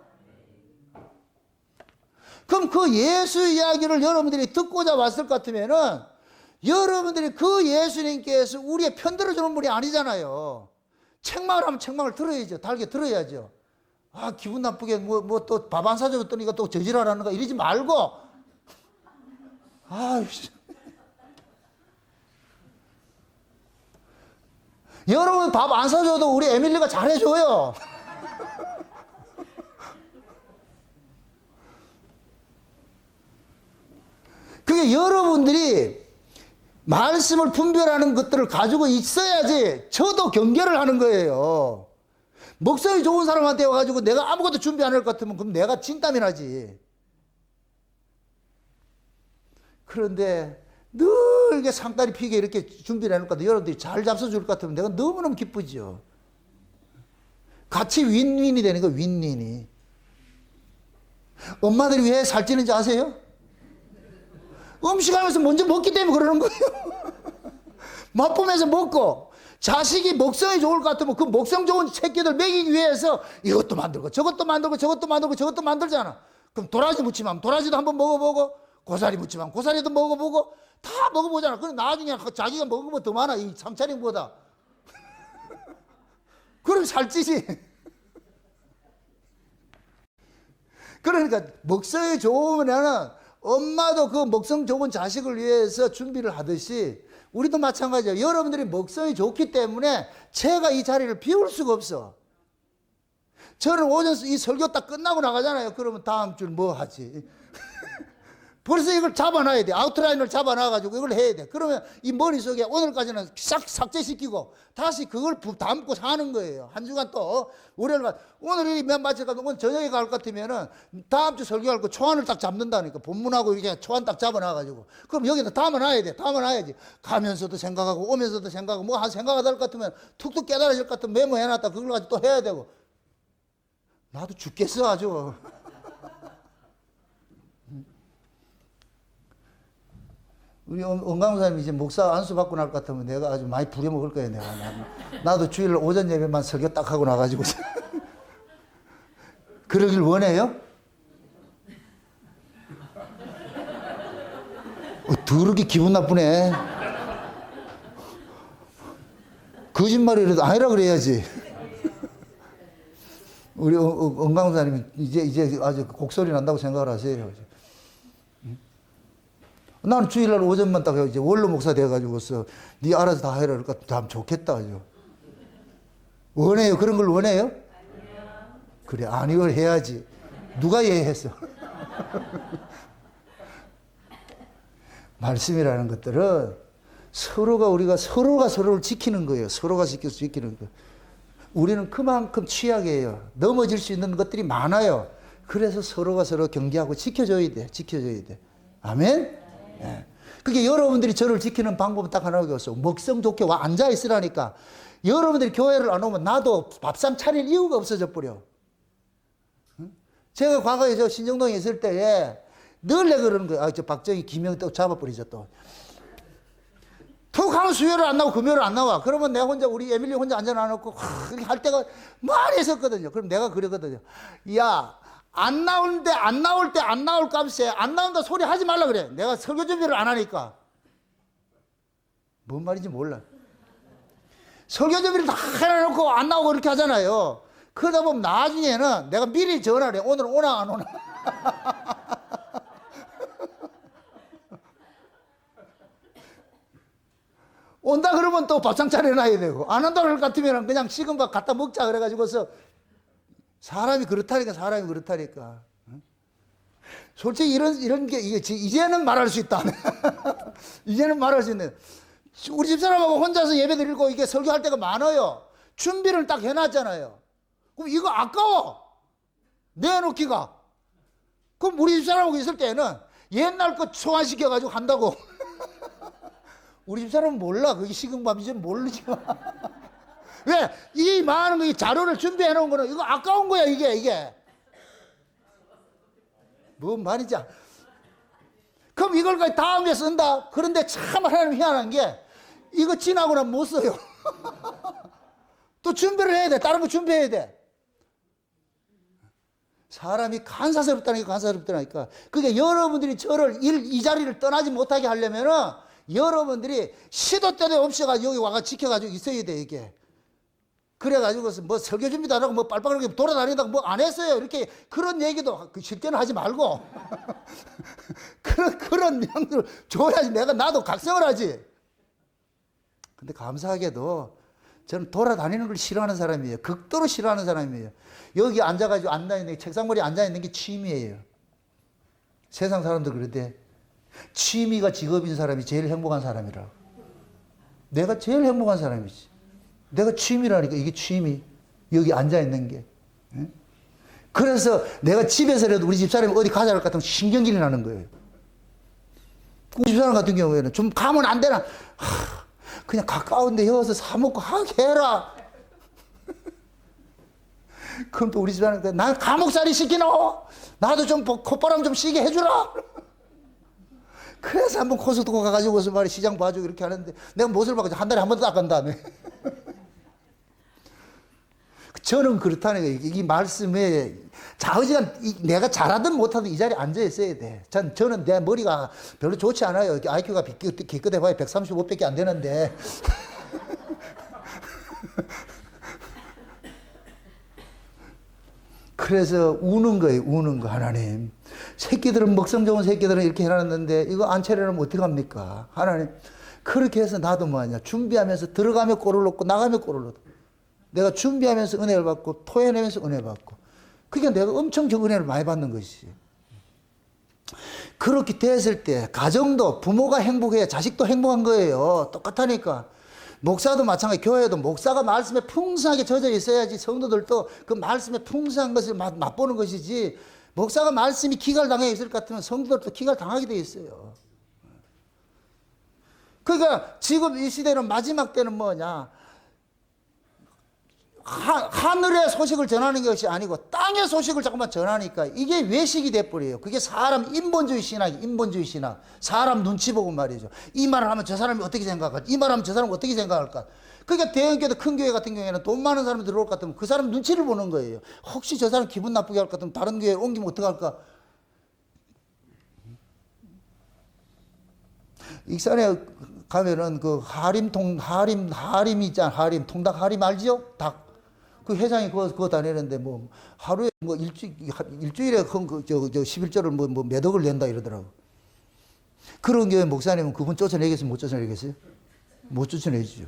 그럼 그 예수 이야기를 여러분들이 듣고자 왔을 것 같으면은 여러분들이 그 예수님께서 우리의 편들어주는 분이 아니잖아요. 책망을 하면 책망을 들어야죠. 달게 들어야죠. 아, 기분 나쁘게 뭐 또 밥 안 사줬더니까 또 저질하라는가 이러지 말고. 아이씨. 여러분 밥 안 사줘도 우리 에밀리가 잘해줘요. 그게 여러분들이 말씀을 분별하는 것들을 가지고 있어야지 저도 경계를 하는 거예요. 목성이 좋은 사람한테 와가지고 내가 아무것도 준비 안 할 것 같으면 그럼 내가 진땀이 나지. 그런데 늘 이게 상다리 피게 이렇게 준비를 해놓을 것 같아요. 여러분들이 잘 잡숴줄 것 같으면 내가 너무너무 기쁘죠. 같이 윈윈이 되는 거예요. 윈윈이. 엄마들이 왜 살찌는지 아세요? 음식하면서 먼저 먹기 때문에 그러는 거예요. 맛보면서 먹고 자식이 먹성이 좋을 것 같으면 그 먹성 좋은 새끼들 먹이기 위해서 이것도 만들고 저것도 만들고 저것도 만들고 저것도 만들잖아. 그럼 도라지 무침하면 도라지도 한번 먹어보고 고사리 무침하면 고사리도 먹어보고 다 먹어보잖아. 그럼 나중에 자기가 먹으면 더 많아. 이 삼차림보다. 그럼 살찌지. 그러니까 먹성이 좋으면은 엄마도 그 먹성 좋은 자식을 위해서 준비를 하듯이 우리도 마찬가지예요. 여러분들이 먹성이 좋기 때문에 제가 이 자리를 비울 수가 없어. 저는 오전 이 설교 딱 끝나고 나가잖아요. 그러면 다음 줄 뭐 하지? 벌써 이걸 잡아놔야 돼. 아웃라인을 잡아놔가지고 이걸 해야 돼. 그러면 이 머릿속에 오늘까지는 싹 삭제시키고 다시 그걸 담고 사는 거예요. 한 주간 또 월요일 오늘이 몇 마칠 까 오늘 저녁에 갈 것 같으면은 다음 주 설교할 거 초안을 딱 잡는다니까. 본문하고 이렇게 초안 딱 잡아놔가지고. 그럼 여기다 담아놔야 돼. 담아놔야지. 가면서도 생각하고 오면서도 생각하고 뭐 한 생각하다 할 것 같으면 툭툭 깨달아질 것 같으면 메모해놨다. 그걸 가지고 또 해야 되고. 나도 죽겠어 아주. 우리 원광사님이 이제 목사 안수 받고 날 것 같으면 내가 아주 많이 부려먹을 거예요, 내가. 나도 주일 오전 예배만 설교 딱 하고 나가지고. 그러길 원해요? 더럽게 기분 나쁘네. 거짓말이라도 아니라 그래야지. 우리 원광사님이 이제 아주 곡소리 난다고 생각을 하세요. 나는 주일날 오전만 딱 이제 원로 목사 돼가지고서 네 알아서 다 해라 그러니까 참 좋겠다 아주. 원해요? 그런 걸 원해요? 아니요. 그래 아니걸 해야지. 누가 예했어? 말씀이라는 것들은 우리가 서로가 서로를 지키는 거예요. 서로가 지키는 거. 우리는 그만큼 취약해요. 넘어질 수 있는 것들이 많아요. 그래서 서로가 서로 경계하고 지켜줘야 돼. 지켜줘야 돼. 아멘? 예. 그게 여러분들이 저를 지키는 방법은 딱 하나밖에 없어. 먹성 좋게 와 앉아 있으라니까. 여러분들이 교회를 안 오면 나도 밥상 차릴 이유가 없어져 버려. 제가 과거에 저 신정동에 있을 때에 늘 내가 그러는 거야. 저 박정희 김영 또 잡아버리죠 또. 툭 하면 수요일을 안 나오고 금요일을 안 나와. 그러면 내가 혼자 우리 에밀리 혼자 앉아놔놓고 그렇게 할 때가 많이 있었거든요. 그럼 내가 그러거든요. 야 안 나올 때 안 나올 값에 안 나온다 소리 하지 말라 그래. 내가 설교 준비를 안 하니까. 뭔 말인지 몰라. 설교 준비를 다 해놓고 안 나오고 이렇게 하잖아요. 그러다 보면 나중에는 내가 미리 전화를 해. 오늘 오나 안 오나. 온다 그러면 또 밥상 차려놔야 되고 안 온다 그럴 것 같으면 그냥 식은 밥 갖다 먹자 그래가지고서 사람이 그렇다니까. 솔직히 이런 게 이제는 말할 수 있다. 이제는 말할 수 있는. 우리 집사람하고 혼자서 예배 드리고 이게 설교할 때가 많아요. 준비를 딱 해놨잖아요. 그럼 이거 아까워. 내놓기가. 그럼 우리 집사람하고 있을 때는 옛날 거 소환시켜가지고 한다고. 우리 집사람은 몰라. 그게 식은 밥인지 모르지만. 왜? 이 많은 거, 이 자료를 준비해 놓은 거는 이거 아까운 거야, 이게. 뭔 말이지? 그럼 이걸 다음에 쓴다? 그런데 참 하나님 희한한 게 이거 지나고 나면 못 써요. 또 준비를 해야 돼. 다른 거 준비해야 돼. 사람이 간사스럽다니까. 그러니까 여러분들이 저를 이 자리를 떠나지 못하게 하려면은 여러분들이 시도 때도 없이 여기 와가 지켜가지고 있어야 돼, 이게. 그래가지고서 뭐 설교 준비도 안 하고 뭐 빨빨하게 돌아다니다가 뭐 안 했어요. 이렇게 그런 얘기도 쉽게는 하지 말고. 그런 명들을 줘야지 나도 각성을 하지. 근데 감사하게도 저는 돌아다니는 걸 싫어하는 사람이에요. 극도로 싫어하는 사람이에요. 여기 앉아가지고 앉아있는 게, 책상머리에 앉아있는 게 취미예요. 세상 사람들 그러대. 취미가 직업인 사람이 제일 행복한 사람이라고. 내가 제일 행복한 사람이지. 내가 취미라니까, 이게 취미. 여기 앉아있는 게. 그래서 내가 집에서라도 우리 집사람이 어디 가자 할 것 같으면 신경질이 나는 거예요. 우리 집사람 같은 경우에는 좀 가면 안 되나? 그냥 가까운데 여기서 사먹고 하게 해라. 그럼 또 우리 집사람이 난 감옥살이 시키노? 나도 좀 콧바람 좀 쉬게 해주라. 그래서 한번 코스트코 가가지고서 말이 시장 봐주고 이렇게 하는데 내가 못을 받고 한 달에 한 번도 닦은 다음에. 저는 그렇다는 거예요. 이 말씀에 자의지간 내가 잘하든 못하든 이 자리에 앉아 있어야 돼. 저는 내 머리가 별로 좋지 않아요. IQ가 기껏 해봐야 135밖에 안 되는데. 그래서 우는 거예요. 우는 거. 하나님, 새끼들은 먹성 좋은 새끼들은 이렇게 해놨는데 이거 안 차려놓으면 어떡합니까? 하나님, 그렇게 해서 나도 뭐하냐, 준비하면서 들어가면 꼴을 놓고 나가면 꼴을 놓고, 내가 준비하면서 은혜를 받고 토해내면서 은혜 받고, 그러니까 내가 엄청 저 은혜를 많이 받는 것이지. 그렇게 됐을 때 가정도 부모가 행복해야 자식도 행복한 거예요. 똑같다니까. 목사도 마찬가지, 교회도 목사가 말씀에 풍성하게 젖어 있어야지 성도들도 그 말씀에 풍성한 것을 맛보는 것이지, 목사가 말씀이 기갈당해 있을 것 같으면 성도들도 기갈당하게 돼 있어요. 그러니까 지금 이 시대는 마지막 때는 뭐냐, 하늘의 소식을 전하는 것이 아니고 땅의 소식을 자꾸만 전하니까 이게 외식이 돼버려요. 그게 사람 인본주의 신학이, 인본주의 신학. 사람 눈치 보고 말이죠. 이 말을 하면 저 사람이 어떻게 생각할까? 이 말을 하면 저 사람이 어떻게 생각할까? 그러니까 대형교회, 큰 교회 같은 경우에는 돈 많은 사람이 들어올 것 같으면 그 사람 눈치를 보는 거예요. 혹시 저 사람 기분 나쁘게 할 것 같으면 다른 교회에 옮기면 어떡할까? 익산에 가면은 그 하림이 있잖아. 통닭 하림 알지요? 닭. 그 회장이 그거 다니는데 뭐 하루에 뭐 일주일에 저 11조를 뭐 몇 억을 낸다 이러더라고. 그런 교회 목사님은 그분 쫓아내겠어요? 못 쫓아내겠어요? 못 쫓아내지요.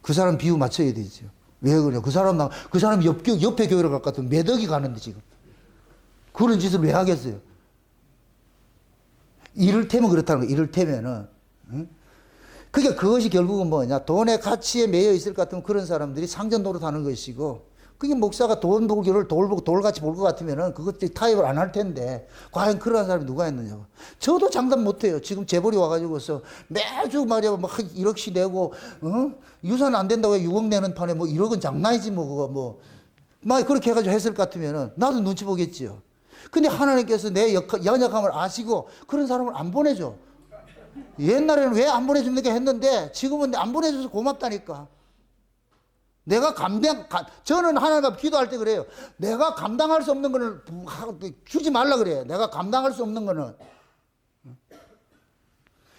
그 사람 비유 맞춰야 되죠. 왜 그래요? 그 사람 옆에 교회를 갈 것 같으면 몇 억이 가는데 지금. 그런 짓을 왜 하겠어요? 이를테면 그렇다는 거예요. 이를테면은. 응? 그러니까 그것이 결국은 뭐냐, 돈의 가치에 매여 있을 것 같으면 그런 사람들이 상전 노릇하는 것이고, 그게 목사가 돈 보고 돌같이 볼 것 같으면은 그것들이 타협을 안 할 텐데, 과연 그런 사람이 누가 있느냐고. 저도 장담 못해요. 지금 재벌이 와가지고서 매주 말이야 막 1억씩 내고, 유산 안 된다고 6억 내는 판에 뭐 1억은 장난이지 뭐 그거 뭐, 막 그렇게 해가지고 했을 것 같으면은 나도 눈치 보겠지요. 근데 하나님께서 내 연약함을 아시고 그런 사람을 안 보내줘. 옛날에는 왜 안 보내줍니까 했는데 지금은 안 보내줘서 고맙다니까. 저는 하나님 앞에 기도할 때 그래요. 내가 감당할 수 없는 거는 주지 말라 그래요. 내가 감당할 수 없는 거는.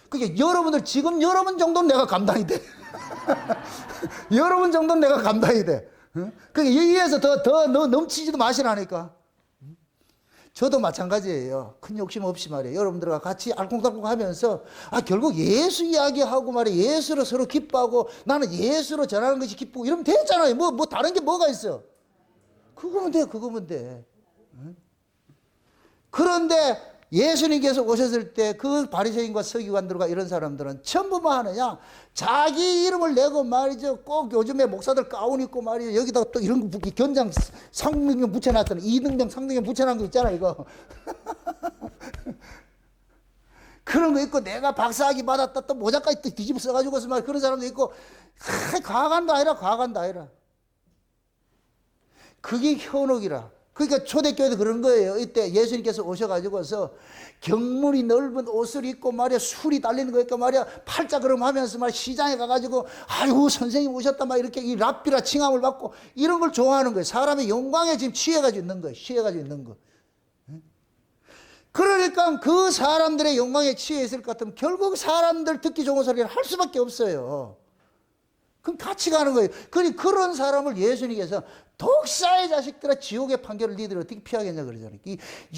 그게 여러분들 지금 여러분 정도는 내가 감당이 돼. 여러분 정도는 내가 감당이 돼. 그게 여기에서 더 넘치지도 마시라니까. 저도 마찬가지예요. 큰 욕심 없이 말이에요. 여러분들과 같이 알콩달콩 하면서, 결국 예수 이야기하고 말이에요. 예수로 서로 기뻐하고, 나는 예수로 전하는 것이 기쁘고, 이러면 되잖아요. 뭐 다른 게 뭐가 있어. 그거면 돼. 그런데 예수님께서 오셨을 때 그 바리새인과 서기관들과 이런 사람들은 전부 뭐 하느냐, 자기 이름을 내고 말이죠. 꼭 요즘에 목사들 가운 입고 말이죠. 여기다가 또 이런 거 견장 상등경 붙여놨잖아. 2등병 상등경 붙여놓은 거 있잖아 이거. 그런 거 있고, 내가 박사학위 받았다 또 모자까지 또 뒤집어 써가지고서 말 그런 사람도 있고, 과간도 아니라. 그게 현혹이라. 그러니까 초대교회도 그런 거예요. 이때 예수님께서 오셔가지고서 경물이 넓은 옷을 입고 말이야, 술이 달리는 거니까 말이야, 팔자그름 하면서 말 시장에 가가지고, 아이고 선생님 오셨다 막 이렇게 이 랍비라 칭함을 받고 이런 걸 좋아하는 거예요. 사람의 영광에 지금 취해가지고 있는 거예요. 그러니까 그 사람들의 영광에 취해 있을 것 같으면 결국 사람들 듣기 좋은 소리를 할 수밖에 없어요. 그럼 같이 가는 거예요. 그런 사람을 예수님께서 독사의 자식들아, 지옥의 판결을 니들이 어떻게 피하겠냐 그러잖아요.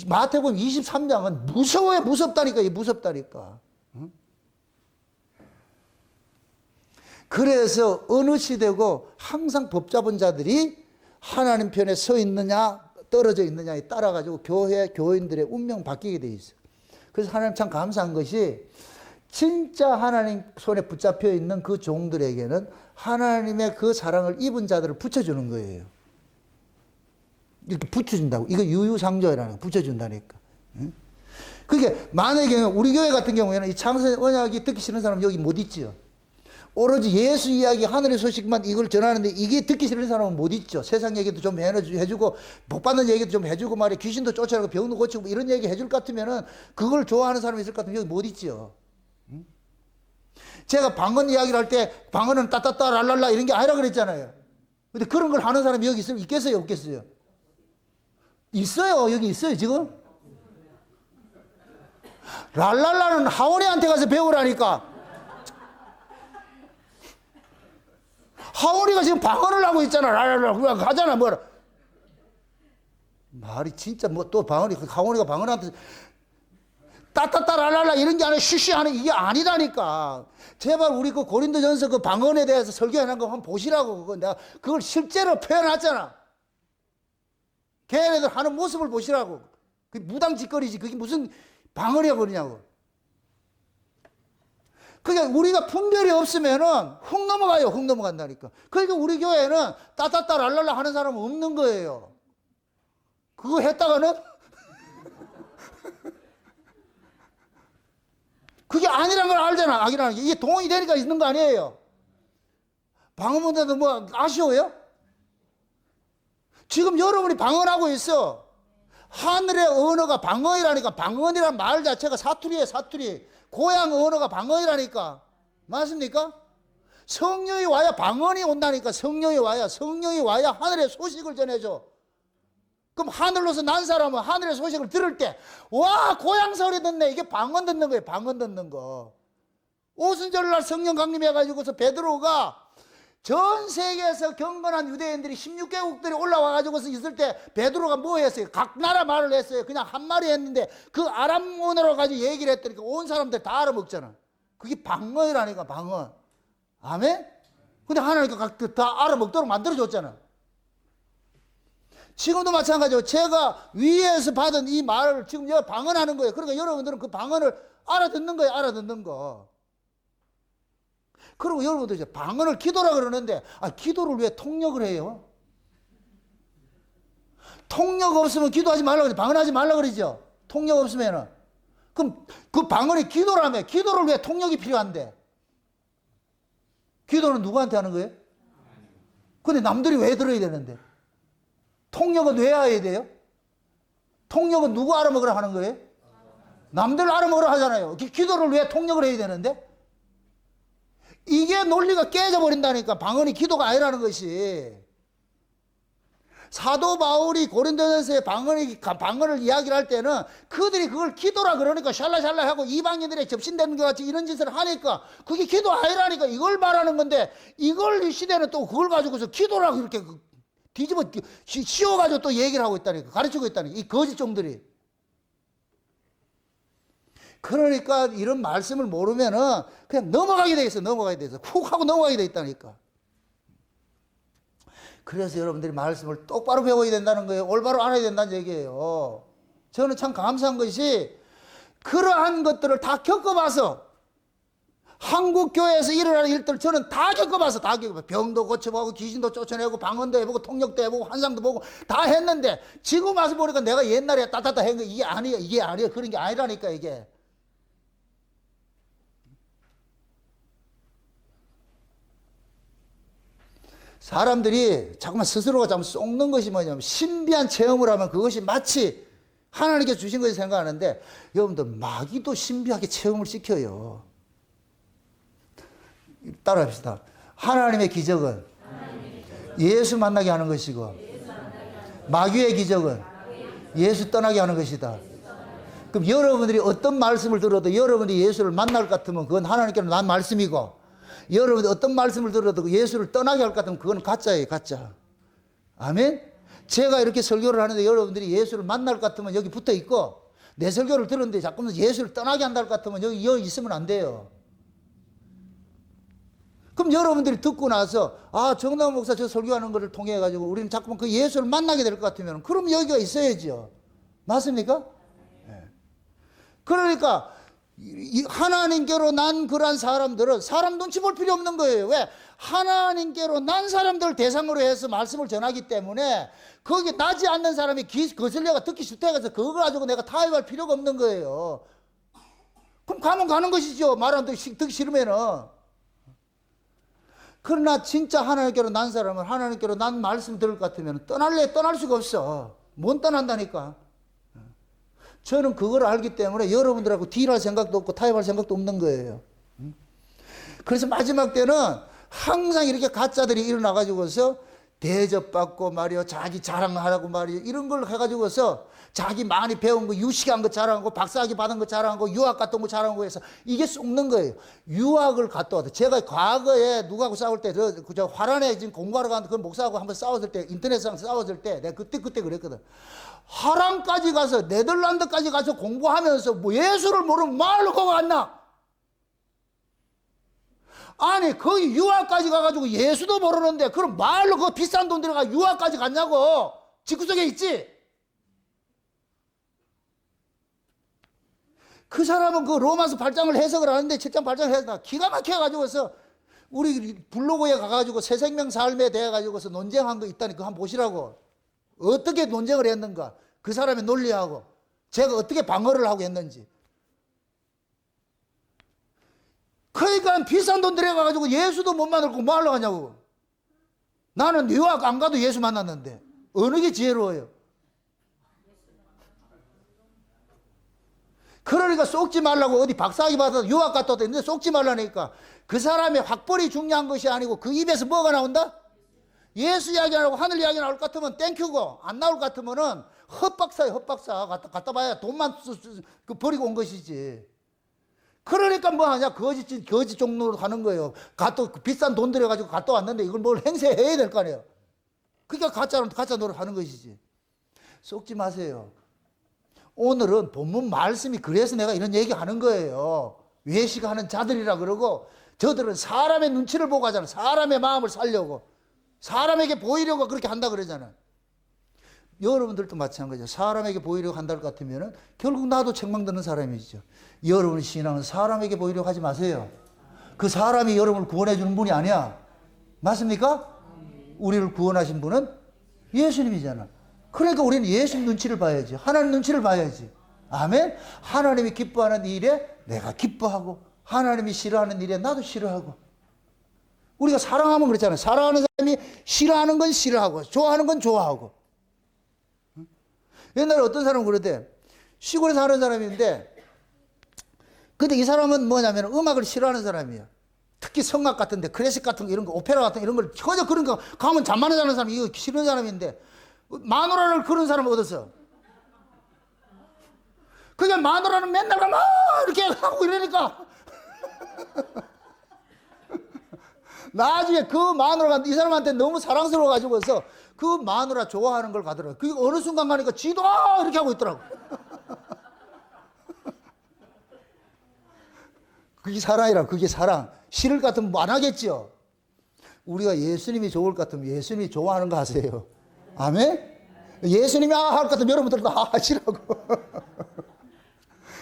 마태복음 23장은 무서워요. 무섭다니까. 응? 그래서 어느 시대고 항상 법잡은 자들이 하나님 편에 서 있느냐 떨어져 있느냐에 따라 가지고 교인들의 운명 바뀌게 돼 있어요. 그래서 하나님 참 감사한 것이 진짜 하나님 손에 붙잡혀 있는 그 종들에게는 하나님의 그 사랑을 입은 자들을 붙여주는 거예요. 이렇게 붙여준다고. 이거 유유상조라는 거 붙여준다니까. 그게 만약에 우리 교회 같은 경우에는 이 창세 언약이 듣기 싫은 사람 여기 못 있지요. 오로지 예수 이야기 하늘의 소식만 이걸 전하는데 이게 듣기 싫은 사람은 못 있죠. 세상 얘기도 좀 해주고 복 받는 얘기도 좀 해주고 말이야. 귀신도 쫓아내고 병도 고치고 이런 얘기 해줄 것 같으면은 그걸 좋아하는 사람이 있을 것 같으면 여기 못 있죠. 제가 방언 이야기를 할 때 방언은 따따따 랄랄라 이런 게 아니라 그랬잖아요. 근데 그런 걸 하는 사람이 여기 있겠어요? 없겠어요? 있어요. 여기 있어요 지금. 랄랄라는 하원이한테 가서 배우라니까. 하원이가 지금 방언을 하고 있잖아. 랄랄라 그냥 가잖아. 뭐라 말이 진짜 뭐 또 방언이 하원이가 방언한테 따따따 랄랄라 이런 게 아니라 쉬쉬하는 이게 아니라니까. 제발 우리 그 고린도전서 그 방언에 대해서 설교해놓은 거 한번 보시라고. 그거 내가 그걸 실제로 표현했잖아. 걔네들 하는 모습을 보시라고. 그게 무당짓거리지. 그게 무슨 방언이야 버리냐고. 그러니까 우리가 분별이 없으면은 훅 넘어가요. 훅 넘어간다니까. 그러니까 우리 교회는 따따따 랄랄라 하는 사람은 없는 거예요. 그거 했다가는 그게 아니란 걸 알잖아. 악이라는 게. 이게 동원이 되니까 있는 거 아니에요. 방언문제도 뭐 아쉬워요? 지금 여러분이 방언하고 있어. 하늘의 언어가 방언이라니까. 방언이란 말 자체가 사투리예요. 사투리. 고향 언어가 방언이라니까. 맞습니까? 성령이 와야 방언이 온다니까. 성령이 와야 하늘의 소식을 전해줘. 그럼 하늘로서 난 사람은 하늘의 소식을 들을 때 와 고향 소리 듣네. 이게 방언 듣는 거예요. 방언 듣는 거. 오순절날 성령 강림해가지고서 베드로가 전 세계에서 경건한 유대인들이 16개국들이 올라와가지고서 있을 때 베드로가 뭐 했어요? 각 나라 말을 했어요. 그냥 한 마리 했는데 그 아람어로 가지고 얘기를 했더니까 온 사람들 다 알아먹잖아. 그게 방언이라니까. 방언. 아멘? 근데 하나님께서 다 알아먹도록 만들어줬잖아. 지금도 마찬가지로 제가 위에서 받은 이 말을 지금 방언하는 거예요. 그러니까 여러분들은 그 방언을 알아듣는 거예요. 알아듣는 거. 그리고 여러분들 이제 방언을 기도라 그러는데 기도를 왜 통역을 해요? 통역 없으면 기도하지 말라 그러죠. 방언하지 말라 그러죠. 통역 없으면은. 그럼 그 방언이 기도라며. 기도를 왜 통역이 필요한데? 기도는 누구한테 하는 거예요? 근데 남들이 왜 들어야 되는데? 통역은 왜 해야 돼요? 통역은 누구 알아먹으라 하는 거예요? 남들 알아먹으라 하잖아요. 기도를 왜 통역을 해야 되는데? 이게 논리가 깨져버린다니까. 방언이 기도가 아니라는 것이. 사도 바울이 고린도전서에 방언을 이야기를 할 때는 그들이 그걸 기도라 그러니까 샬라샬라 하고 이방인들의 접신되는 것 같이 이런 짓을 하니까 그게 기도 아니라니까. 이걸 말하는 건데 이걸 이 시대는 또 그걸 가지고서 기도라고 이렇게 뒤집어 씌워가지고 또 얘기를 하고 있다니까. 가르치고 있다니까. 이 거짓종들이. 그러니까 이런 말씀을 모르면은 그냥 넘어가게 돼 있어. 넘어가게 돼 있어. 훅 하고 넘어가게 돼 있다니까. 그래서 여러분들이 말씀을 똑바로 배워야 된다는 거예요. 올바로 알아야 된다는 얘기예요. 저는 참 감사한 것이 그러한 것들을 다 겪어봐서 한국 교회에서 일어나는 일들 저는 다 겪어봐서 병도 고쳐보고 귀신도 쫓아내고 방언도 해보고 통역도 해보고 환상도 보고 다 했는데 지금 와서 보니까 내가 옛날에 따따따 한 거 이게 아니에요. 그런 게 아니라니까 이게. 사람들이 자꾸만 스스로가 자꾸 속는 것이 뭐냐면 신비한 체험을 하면 그것이 마치 하나님께 주신 것이 생각하는데 여러분들 마귀도 신비하게 체험을 시켜요. 따라합시다. 하나님의 기적은 예수 만나게 하는 것이고 마귀의 기적은 예수 떠나게 하는 것이다. 그럼 여러분들이 어떤 말씀을 들어도 여러분이 예수를 만날 것 같으면 그건 하나님께로 난 말씀이고 여러분이 어떤 말씀을 들어도 예수를 떠나게 할 것 같으면 그건 가짜예요. 가짜. 아멘? 제가 이렇게 설교를 하는데 여러분들이 예수를 만날 것 같으면 여기 붙어 있고 내 설교를 들었는데 자꾸만 예수를 떠나게 한다 할 것 같으면 여기 있으면 안 돼요. 그럼 여러분들이 듣고 나서 정남 목사 저 설교하는 것을 통해 가지고 우리는 자꾸만 그 예수를 만나게 될 것 같으면 그럼 여기가 있어야죠. 맞습니까? 네. 그러니까 하나님께로 난 그러한 사람들은 사람 눈치 볼 필요 없는 거예요. 왜? 하나님께로 난 사람들 대상으로 해서 말씀을 전하기 때문에 거기 나지 않는 사람이 거슬려가 듣기 싫다해서 그거 가지고 내가 타협할 필요가 없는 거예요. 그럼 가면 가는 것이죠. 말 안 듣기 싫으면은. 그러나 진짜 하나님께로 난 사람은 하나님께로 난 말씀 들을 것 같으면 떠날래 떠날 수가 없어. 못 떠난다니까. 저는 그걸 알기 때문에 여러분들하고 딜할 생각도 없고 타협할 생각도 없는 거예요. 그래서 마지막 때는 항상 이렇게 가짜들이 일어나가지고서 대접받고 말이요, 자기 자랑하라고 말이요, 이런 걸 해가지고서 자기 많이 배운 거, 유식한 거 자랑하고, 박사학위 받은 거 자랑하고, 유학 갔던 거 자랑하고 해서 이게 썩는 거예요. 유학을 갔다 왔다. 제가 과거에 누구하고 싸울 때, 저 화란에 지금 공부하러 가는 그 목사하고 한번 싸웠을 때, 인터넷상 싸웠을 때, 내가 그때 그랬거든. 화란까지 가서, 네덜란드까지 가서 공부하면서 뭐 예수를 모르면 말로 거기 갔나? 아니 거기 유학까지 가가지고 예수도 모르는데 그럼 말로 그 비싼 돈 들어가 유학까지 갔냐고. 집구석에 있지. 그 사람은 그 로마서 8장을 해석을 하는데 7장 8장 해석 기가 막혀가지고서 우리 블로그에 가가지고 새 생명 삶에 대해 가지고서 논쟁한 거 있다니 그거 한번 보시라고. 어떻게 논쟁을 했는가, 그 사람의 논리하고 제가 어떻게 방어를 하고 했는지. 그러니까 비싼 돈 들여가지고 예수도 못 만들고 뭐 하려고 하냐고. 나는 유학 안 가도 예수 만났는데 어느 게 지혜로워요? 그러니까 속지 말라고. 어디 박사학위 받아서 유학 갔다 왔다 했는데 속지 말라니까. 그 사람의 학벌이 중요한 것이 아니고 그 입에서 뭐가 나온다? 예수 이야기 안 하고 하늘 이야기 나올 것 같으면 땡큐고, 안 나올 것 같으면은 헛박사예요. 헛박사. 갔다 봐야 돈만 버리고 온 것이지. 그러니까 뭐 하냐, 거짓 종로로 가는 거예요. 비싼 돈 들여가지고 갔다 왔는데 이걸 뭘 행세해야 될 거 아니에요. 그러니까 가짜 노릇 하는 것이지. 속지 마세요. 오늘은 본문 말씀이 그래서 내가 이런 얘기 하는 거예요. 외식하는 자들이라 그러고, 저들은 사람의 눈치를 보고 하잖아. 사람의 마음을 살려고, 사람에게 보이려고 그렇게 한다 그러잖아. 여러분들도 마찬가지죠. 사람에게 보이려고 한다 것 같으면 결국 나도 책망 듣는 사람이죠. 여러분 신앙은 사람에게 보이려고 하지 마세요. 그 사람이 여러분을 구원해 주는 분이 아니야. 맞습니까? 우리를 구원하신 분은 예수님이잖아. 그러니까 우리는 예수님 눈치를 봐야지. 하나님 눈치를 봐야지. 아멘. 하나님이 기뻐하는 일에 내가 기뻐하고, 하나님이 싫어하는 일에 나도 싫어하고. 우리가 사랑하면 그렇잖아요. 사랑하는 사람이 싫어하는 건 싫어하고 좋아하는 건 좋아하고. 옛날에 어떤 사람은 그러대. 시골에 사는 사람인데, 근데 이 사람은 뭐냐면 음악을 싫어하는 사람이야. 특히 성악 같은데, 클래식 같은 거, 이런 거, 오페라 같은 거, 이런 걸 전혀 그런 거 가면 잠만 자는 사람이 이거 싫은 사람인데, 마누라를 그런 사람을 얻었어. 그게 마누라는 맨날 막 이렇게 하고 이러니까 나중에 그 마누라가 이 사람한테 너무 사랑스러워가지고서 그 마누라 좋아하는 걸 가더라고. 그게 어느 순간 가니까 지도 이렇게 하고 있더라고. 그게 사랑이라. 그게 사랑. 싫을 것 같으면 뭐 안 하겠죠. 우리가 예수님이 좋을 것 같으면 예수님이 좋아하는 거 하세요. 아멘? 예수님이 할 것 같으면 여러분들도 하시라고.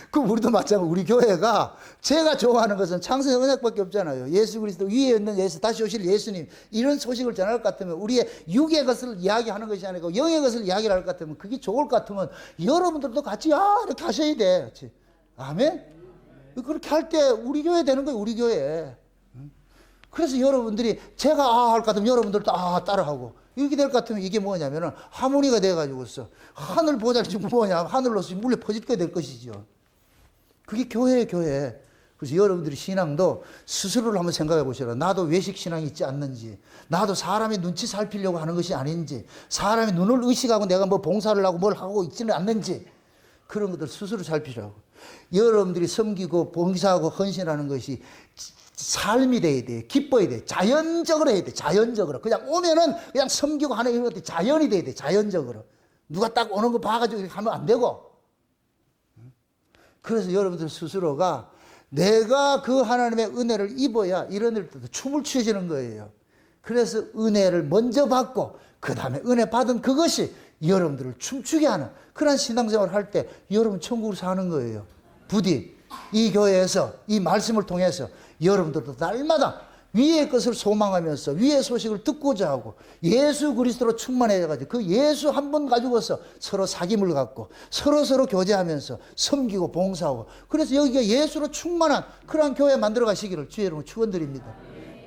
그 우리도 마찬가지로 우리 교회가 제가 좋아하는 것은 창세의 언약밖에 없잖아요. 예수 그리스도 위에 있는 예수, 다시 오실 예수님, 이런 소식을 전할 것 같으면, 우리의 육의 것을 이야기하는 것이 아니고 영의 것을 이야기를 할 것 같으면, 그게 좋을 것 같으면 여러분들도 같이 이렇게 하셔야 돼. 같이. 아멘? 그렇게 할 때 우리 교회 되는 거예요. 우리 교회. 그래서 여러분들이 제가 할 것 같으면 여러분들도 따라하고, 이렇게 될 것 같으면 이게 뭐냐면은 하모니가 돼가지고서 하늘 보좌를 지금 뭐냐, 하늘로서 물려 퍼지게 될 것이죠. 그게 교회예요, 교회. 그래서 여러분들이 신앙도 스스로를 한번 생각해 보시라. 나도 외식 신앙이 있지 않는지, 나도 사람의 눈치 살피려고 하는 것이 아닌지, 사람의 눈을 의식하고 내가 뭐 봉사를 하고 뭘 하고 있지는 않는지, 그런 것들 스스로 살피라고. 여러분들이 섬기고 봉사하고 헌신하는 것이 삶이 돼야 돼. 기뻐야 돼. 자연적으로 해야 돼. 자연적으로. 그냥 오면은 그냥 섬기고 하는 이런 것들이 자연이 돼야 돼. 자연적으로. 누가 딱 오는 거 봐가지고 이렇게 하면 안 되고. 그래서 여러분들 스스로가 내가 그 하나님의 은혜를 입어야 이런 일들도 춤을 추시는 거예요. 그래서 은혜를 먼저 받고 그 다음에 은혜 받은 그것이 여러분들을 춤추게 하는 그런 신앙생활을 할 때 여러분 천국을 사는 거예요. 부디 이 교회에서 이 말씀을 통해서 여러분들도 날마다 위의 것을 소망하면서 위의 소식을 듣고자 하고 예수 그리스도로 충만해가지고 그 예수 한 번 가지고서 서로 사귐을 갖고 서로 교제하면서 섬기고 봉사하고 그래서 여기가 예수로 충만한 그러한 교회 만들어 가시기를 주의 이름으로 축원드립니다.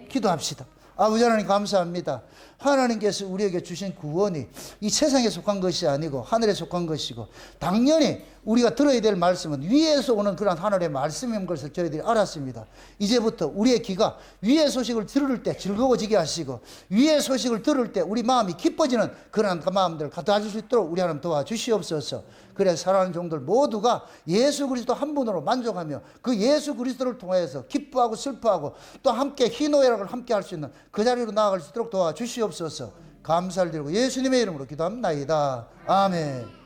기도합시다. 아버지 하나님 감사합니다. 하나님께서 우리에게 주신 구원이 이 세상에 속한 것이 아니고 하늘에 속한 것이고 당연히 우리가 들어야 될 말씀은 위에서 오는 그런 하늘의 말씀인 것을 저희들이 알았습니다. 이제부터 우리의 귀가 위의 소식을 들을 때 즐거워지게 하시고 위의 소식을 들을 때 우리 마음이 기뻐지는 그런 마음들을 갖다 줄 수 있도록 우리 하나님 도와주시옵소서. 그래서 사랑하는 종들 모두가 예수 그리스도 한 분으로 만족하며 그 예수 그리스도를 통해서 기뻐하고 슬퍼하고 또 함께 희노애락을 함께 할 수 있는 그 자리로 나아갈 수 있도록 도와주시옵소서. 감사를 드리고 예수님의 이름으로 기도합나이다. 아멘.